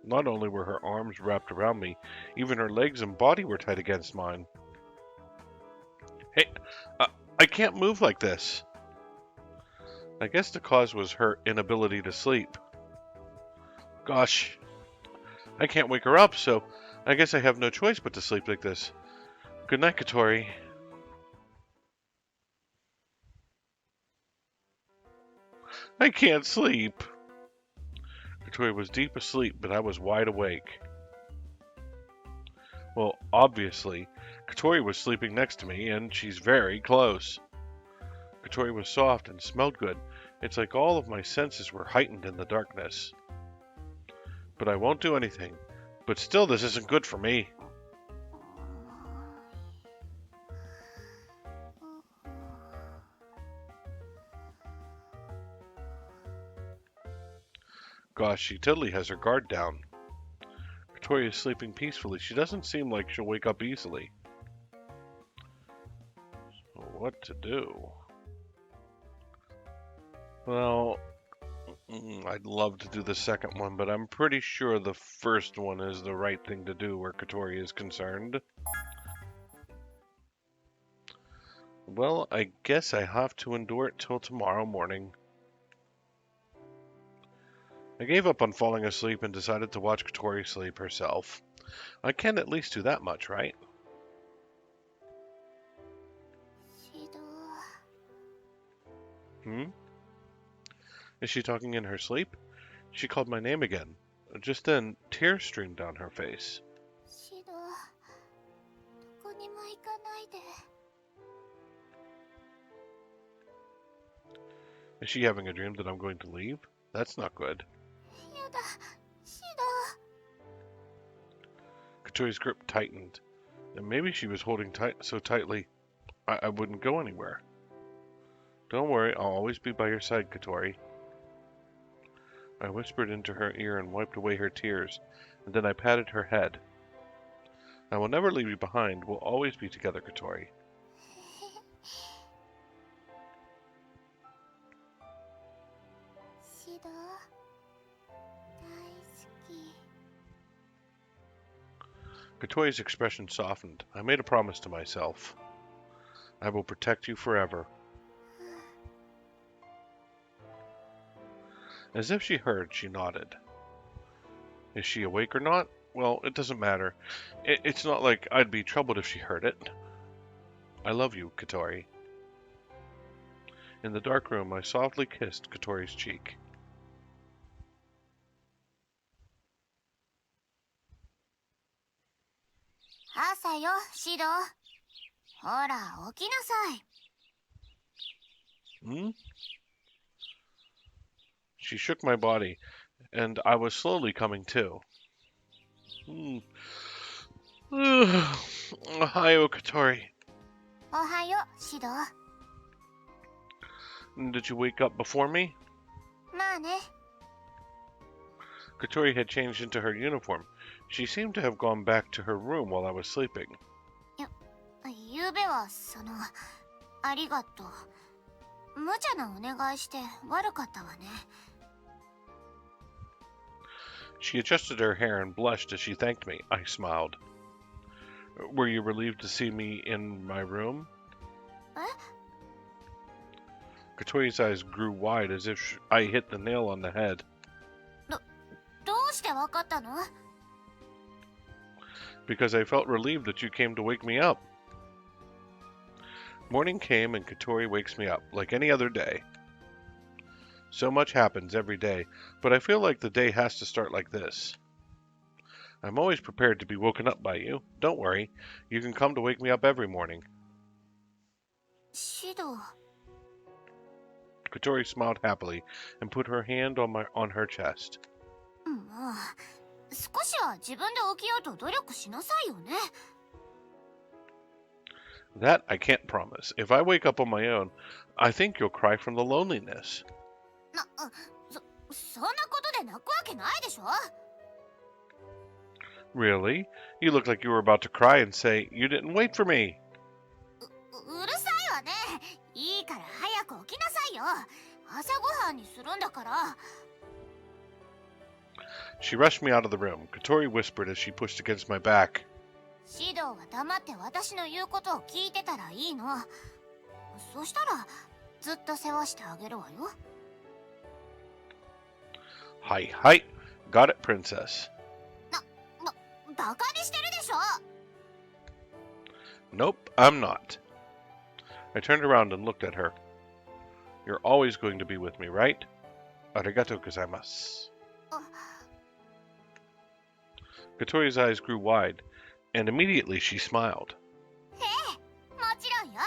Not only were her arms wrapped around me, even her legs and body were tight against mine. Hey, I can't move like this. I guess the cause was her inability to sleep. Gosh, I can't wake her up, so I guess I have no choice but to sleep like this. Good night, Kotori. I can't sleep. Kotori was deep asleep, but I was wide awake. Well, obviously, Kotori was sleeping next to me, and she's very close. Kotori was soft and smelled good. It's like all of my senses were heightened in the darkness. But I won't do anything. But still, this isn't good for me. Gosh, she totally has her guard down. Kotori is sleeping peacefully. She doesn't seem like she'll wake up easily. So what to do? Well, I'd love to do the second one, but I'm pretty sure the first one is the right thing to do where Kotori is concerned. Well, I guess I have to endure it till tomorrow morning. I gave up on falling asleep and decided to watch Kotori sleep herself. I can at least do that much, right? シド。 Is she talking in her sleep? She called my name again. Just then, tears streamed down her face. シド。どこにも行かないで。 Is she having a dream that I'm going to leave? That's not good. やだ、シド。 Kotori's grip tightened, and maybe she was holding so tightly I wouldn't go anywhere. Don't worry, I'll always be by your side, Kotori. I whispered into her ear and wiped away her tears, and then I patted her head. I will never leave you behind. We'll always be together, Kotori. シド。大好き。 Kotori's expression softened. I made a promise to myself. I will protect you forever. As if she heard, she nodded. Is she awake or not? Well, it doesn't matter. It's not like I'd be troubled if she heard it. I love you, Kotori. In the dark room, I softly kissed Kotori's cheek. Asa yo, Shido. Hora, oki nasai. She shook my body, and I was slowly coming to. Ohio, Kotori. Ohayo, Shido. Did you wake up before me? まあね。 Kotori had changed into her uniform. She seemed to have gone back to her room while I was sleeping. ゆうべはありがとう。無茶なお願いして悪かったわね。 She adjusted her hair and blushed as she thanked me. I smiled. Were you relieved to see me in my room? え？ Kotori's eyes grew wide as if I hit the nail on the head. どうししてわかったの？ Because I felt relieved that you came to wake me up. Morning came and Kotori wakes me up, like any other day. So much happens every day, but I feel like the day has to start like this. I'm always prepared to be woken up by you. Don't worry, you can come to wake me up every morning. シド。 Kotori smiled happily and put her hand on her chest. もう、少しは自分で起きようと努力しなさいよね。 That I can't promise. If I wake up on my own, I think you'll cry from the loneliness. そんなことで泣くわけないでしょ。 Really? You look like you were about to cry and say, you didn't wait for me. うるさいわね。いいから早く起きなさいよ。朝ごはんにするんだから。 She rushed me out of the room. Kotori whispered as she pushed against my back. シドは黙って私の言うことを聞いてたらいいの。そしたらずっと世話してあげるわよ。 Hi, hi. Got it, princess. バカにしてるでしょ。 Nope, I'm not. I turned around and looked at her. You're always going to be with me, right? Arigato gozaimasu. Kotori's eyes grew wide, and immediately she smiled. へえ、もちろんよ。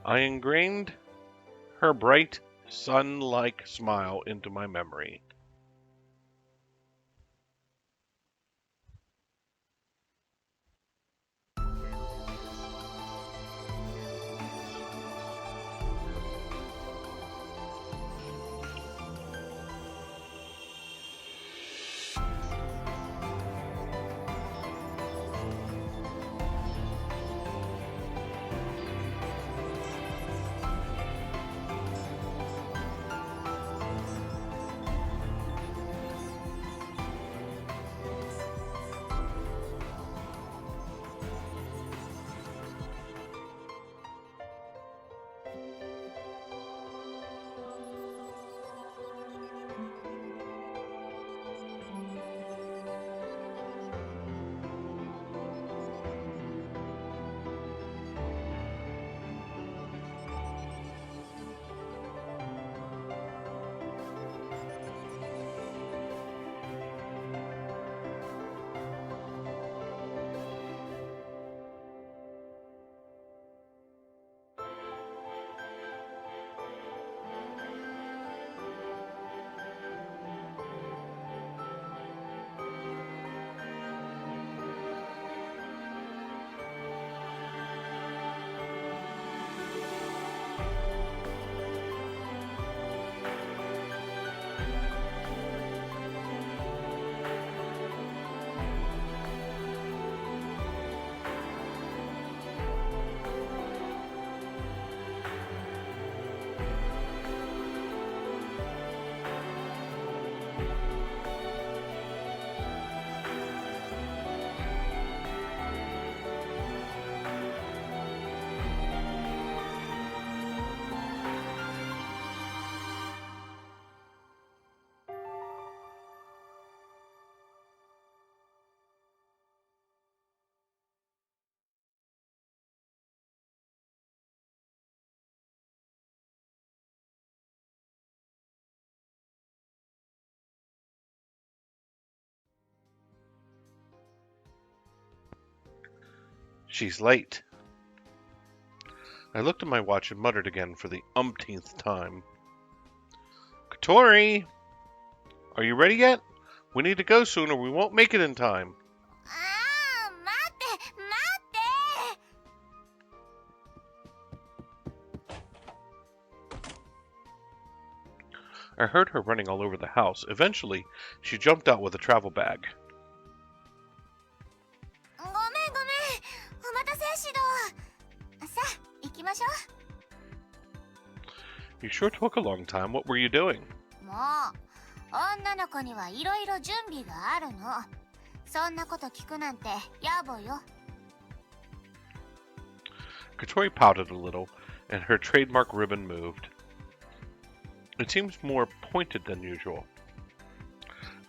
I ingrained her bright, sun-like smile into my memory. She's late. I looked at my watch and muttered again for the umpteenth time. Kotori! Are you ready yet? We need to go soon or we won't make it in time. ああ、待って。 I heard her running all over the house. Eventually, she jumped out with a travel bag. ごめんごめん。お待たせシド。さあ、行きましょ You sure took a long time. What were you doing? う。もう、女の子にはいろいろ準備があるの。そんなこと聞くなんて野暮よ。 Kotori pouted a little, and her trademark ribbon moved. It seems more pointed than usual.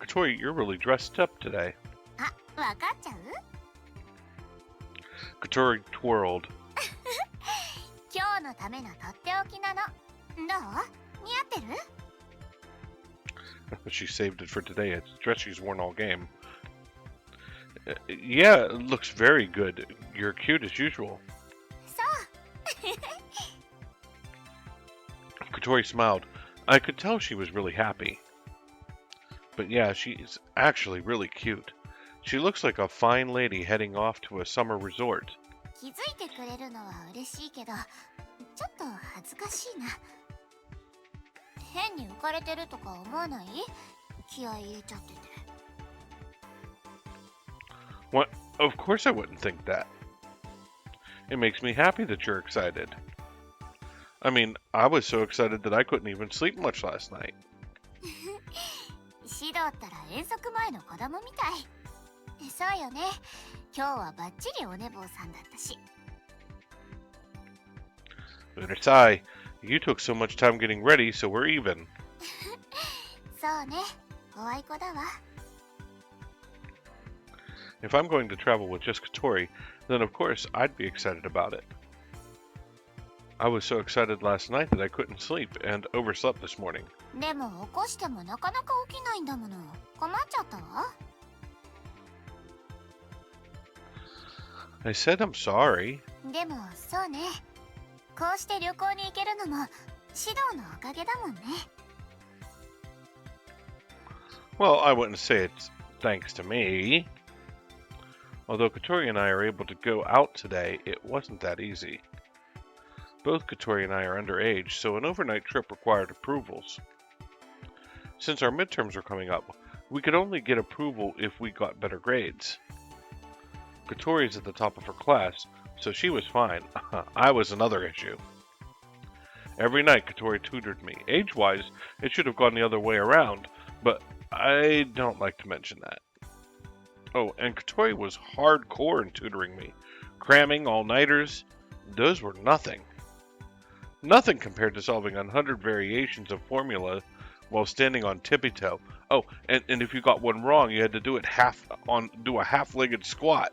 Kotori, you're really dressed up today. あ、わかっちゃう？ Kotori twirled. 今日のためのとっておきなの。どう？似合ってる？ She saved it for today. It's a dress she's worn all game. Yeah, it looks very good. You're cute as usual. そう。 Kotori smiled. I could tell she was really happy. But yeah, she's actually really cute. She looks like a fine lady heading off to a summer resort. 気づいてくれるのは嬉しいけど、ちょっと恥ずかしいな。変に浮かれてるとか思わない？気合い入れちゃってて。What? Of course I wouldn't think that. It makes me happy that you're excited. I mean, I was so excited that I couldn't even sleep much last night. シドったら遠足前の子供みたい。そうよね。今日はバッチリお寝坊さんだったし。Unisai, you took so much time getting ready, so we're even. そうね。おあいこだわ。If I'm going to travel with just Kotori, then of course I'd be excited about it. I was so excited last night that I couldn't sleep and overslept this morning. でも起こしてもなかなか起きないんだもの。困っちゃったわ。I said I'm sorry. でもそうね。こうして旅行に行けるのもシドのおかげだもんね。Well, I wouldn't say it's thanks to me. Although Kotori and I are able to go out today, it wasn't that easy. Both Kotori and I are underage, so an overnight trip required approvals. Since our midterms were coming up, we could only get approval if we got better grades. Kotori's at the top of her class, so she was fine. I was another issue. Every night Kotori tutored me. Age-wise, it should have gone the other way around, but I don't like to mention that. Oh, and Kotori was hardcore in tutoring me. Cramming, all-nighters, those were nothing. Nothing compared to solving 100 variations of formula while standing on tippy-toe. Oh, and if you got one wrong, you had to do a half-legged squat.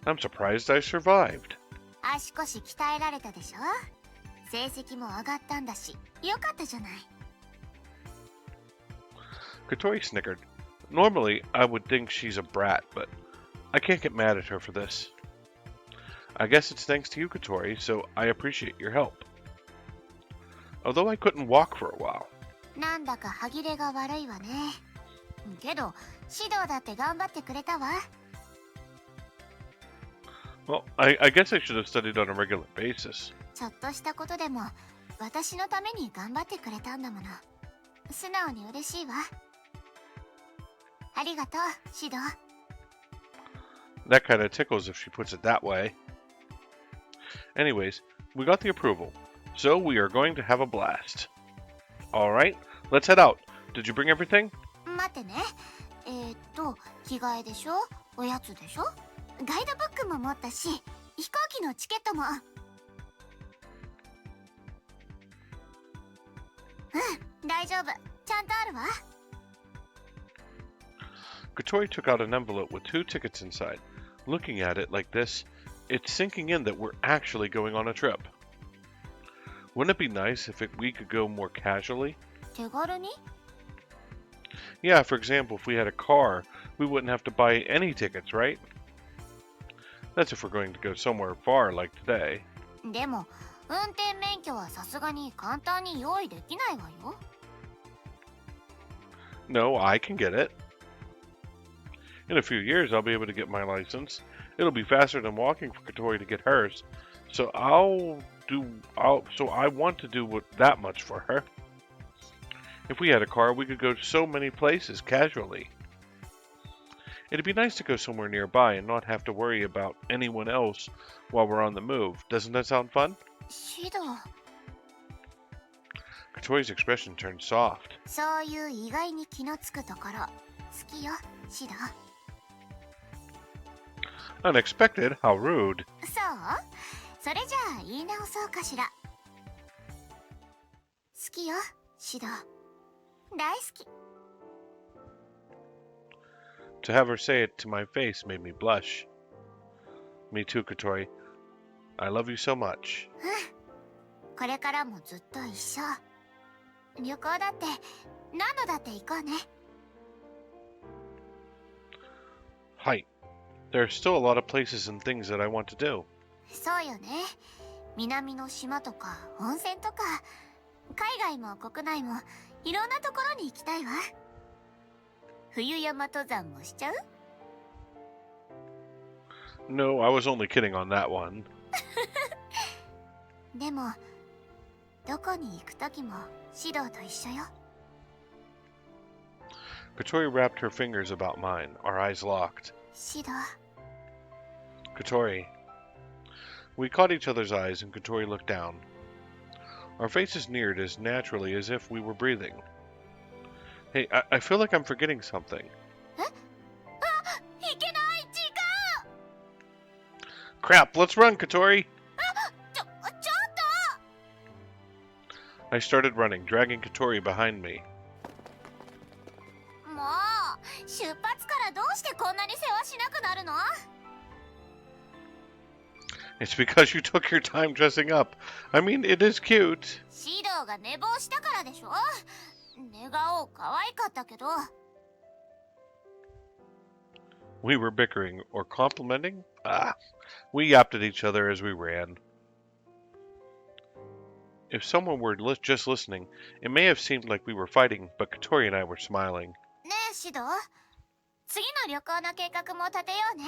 I'm surprised I survived. 足腰鍛えられたでしょ？成績も上がったんだし、よかったじゃない。Kotori snickered. Normally, I would think she's a brat, but I can't get mad at her for this. I guess it's thanks to you, Kotori, so I appreciate your help. Although I couldn't walk for a while. なんだか歯切れが悪いわね。けど、指導だって頑張ってくれたわ。Well, I guess I should have studied on a regular basis. ちょっとしたことでも、私のために頑張ってくれたんだもの。素直に嬉しいわ。ありがとう、指導。That kind of tickles if she puts it that way. Anyways, we got the approval, so we are going to have a blast. Alright, let's head out. Did you bring everything? 待ってね。着替えでしょ？おやつでしょ？ガイドブックも持ったし、飛行機のチケットも。うん、大丈夫。ちゃんとあるわ。Kotori took out an envelope with 2 tickets inside. Looking at it like this, it's sinking in that we're actually going on a trip. Wouldn't it be nice if we could go more casually? 手軽に？ Yeah, for example, if we had a car, we wouldn't have to buy any tickets, right? That's if we're going to go somewhere far like today. でも、運転免許はさすがに簡単に用意できないわよ。No, I can get it. In a few years, I'll be able to get my license. It'll be faster than walking for Kotori to get hers. So I want to do that much for her. If we had a car, we could go to so many places casually. It'd be nice to go somewhere nearby and not have to worry about anyone else while we're on the move. Doesn't that sound fun? シド。Kotori's expression turned soft. そういう意外に気のつくところ、好きよ、シド。Unexpected? How rude. そう？それじゃあ言い直そうかしら。好きよ、シド。大好き。To have her say it to my face made me blush. Me too, Kotori. I love you so much. これからもずっと一緒。旅行だって何度だって行こうね。Hi. There are still a lot of places and things that I want to do. そうよね。南の島とか温泉とか海外も国内もいろんなところに行きたいわ。冬山登山もしちゃう？ No, I was only kidding on that one. でもどこに行くときもシドと一緒よ。Kotori wrapped her fingers about mine, our eyes locked. シド。Kotori. We caught each other's eyes and Kotori looked down. Our faces neared as naturally as if we were breathing. Hey, I feel like I'm forgetting something. え？あ、いけない時間。 Crap, let's run, Kotori! ちょっと。 I started running, dragging Kotori behind me. もう出発からどうしてこんなに世話しなくなるの？ It's because you took your time dressing up. I mean, it is cute. シドが寝坊したからでしょ。寝顔可愛かったけど。 We were bickering, or complimenting? We yapped at each other as we ran. If someone were just listening, it may have seemed like we were fighting, but Kotori and I were smiling. ねえシド、次の旅行の計画も立てようね。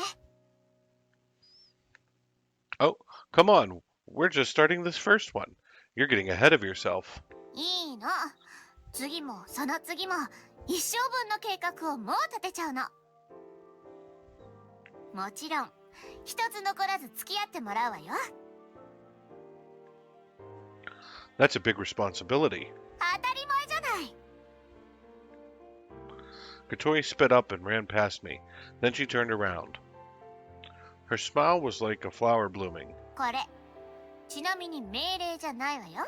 Oh, come on. We're just starting this first one. You're getting ahead of yourself. いいの。次もその次も一生分の計画をもう立てちゃうの。もちろん一つ残らず付き合ってもらうわよ。 That's a big responsibility. 当たり前じゃない。 Kotori sped up and ran past me. Then she turned around. Her smile was like a flower blooming. これちなみに命令じゃないわよ。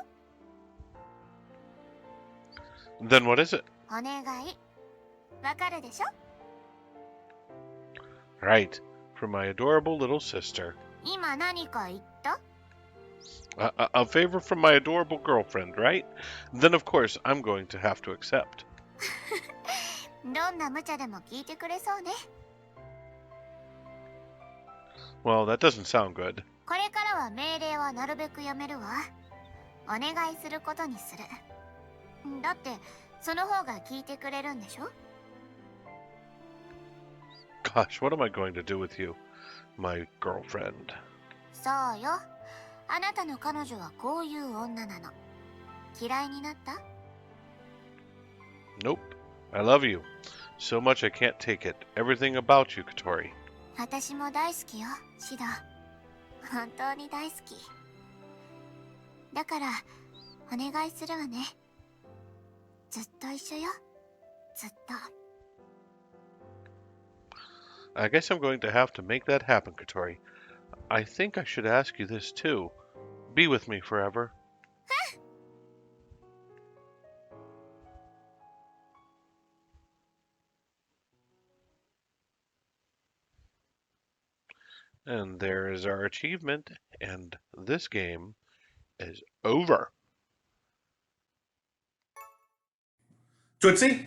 Then what is it? お願い。わかるでしょ？ Right, from my adorable little sister. 今何か言った？ A favor from my adorable girlfriend, right? Then of course I'm going to have to accept. どんな無茶でも聞いてくれそうね。 Well, that doesn't sound good. これからは命令はなるべくやめるわ。お願いすることにする。だってその方が聞いてくれるんでしょ？ Gosh, what am I going to do with you, my girlfriend? そうよ。あなたの彼女はこういう女なの。嫌いになった？ Nope. I love you. So much I can't take it. Everything about you, Kotori. 私も大好きよ、シド。本当に大好き。だからお願いするわね。ずっと一緒よ。ずっと。 I guess I'm going to have to make that happen, Kotori. I think I should ask you this too. Be with me forever. And there is our achievement, and this game is over. Tootsie?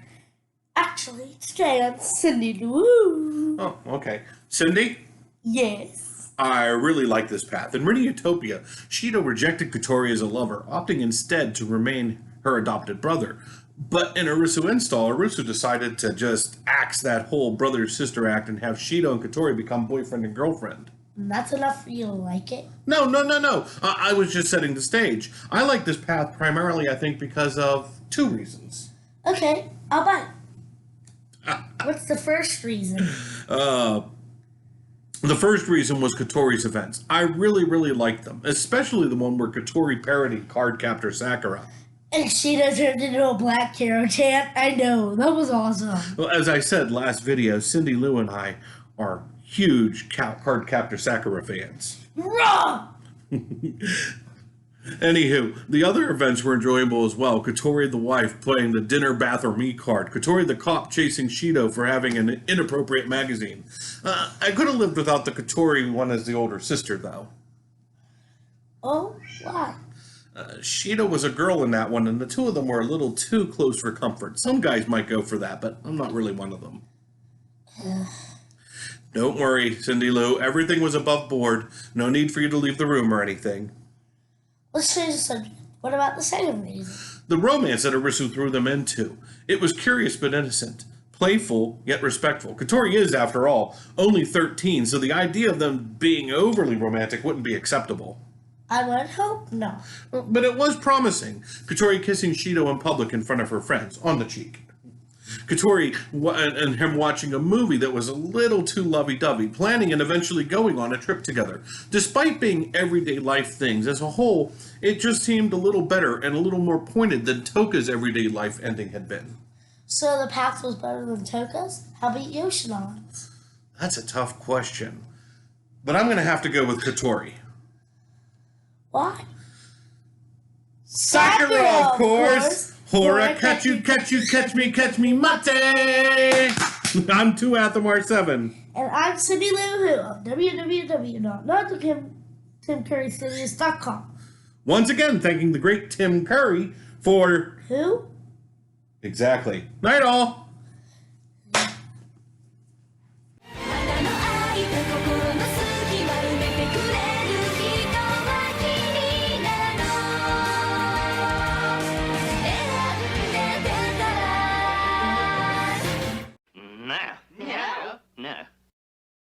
Actually, it's Chance. Cindy Lou. Oh, okay. Cindy? Yes. I really like this path. In Utopia, Shido rejected Kotori as a lover, opting instead to remain her adopted brother. But in Arusu-Install, Arusu decided to just axe that whole brother-sister act and have Shido and Kotori become boyfriend and girlfriend. That's enough for you to like it? No. I was just setting the stage. I like this path primarily, I think, because of two reasons. Okay, I'll buy it. What's the first reason? The first reason was Kotori's events. I really liked them, especially the one where Kotori parodied Card Captor Sakura. And Shido turned into a black Kero-chan? I know, that was awesome. Well, as I said last video, Cindy Lou and I are huge Card Captor Sakura fans. Wrong! Anywho, the other events were enjoyable as well. Kotori the wife playing the dinner, bath, or me card. Kotori the cop chasing Shido for having an inappropriate magazine. I could have lived without the Kotori one as the older sister, though. Oh, why? Shido was a girl in that one, and the two of them were a little too close for comfort. Some guys might go for that, but I'm not really one of them. Don't worry, Cindy Lou. Everything was above board. No need for you to leave the room or anything. Let's change the subject. What about the second reason? The romance that Arusu threw them into. It was curious but innocent. Playful, yet respectful. Kotori is, after all, only 13, so the idea of them being overly romantic wouldn't be acceptable. I would hope no. But it was promising. Kotori kissing Shido in public in front of her friends, on the cheek. Kotori and him watching a movie that was a little too lovey-dovey, planning and eventually going on a trip together. Despite being everyday life things, as a whole, it just seemed a little better and a little more pointed than Toka's everyday life ending had been. So the path was better than Toka's? How about Yoshinon's? That's a tough question. But I'm going to have to go with Kotori. Why? Sakura, of course! Hora, catch you, catch me, mate! I'm 2 Athamar 7. And I'm Cindy Lou Who of www.TimCurrySeries.com. Once again, thanking the great Tim Curry for... Who? Exactly. Night all!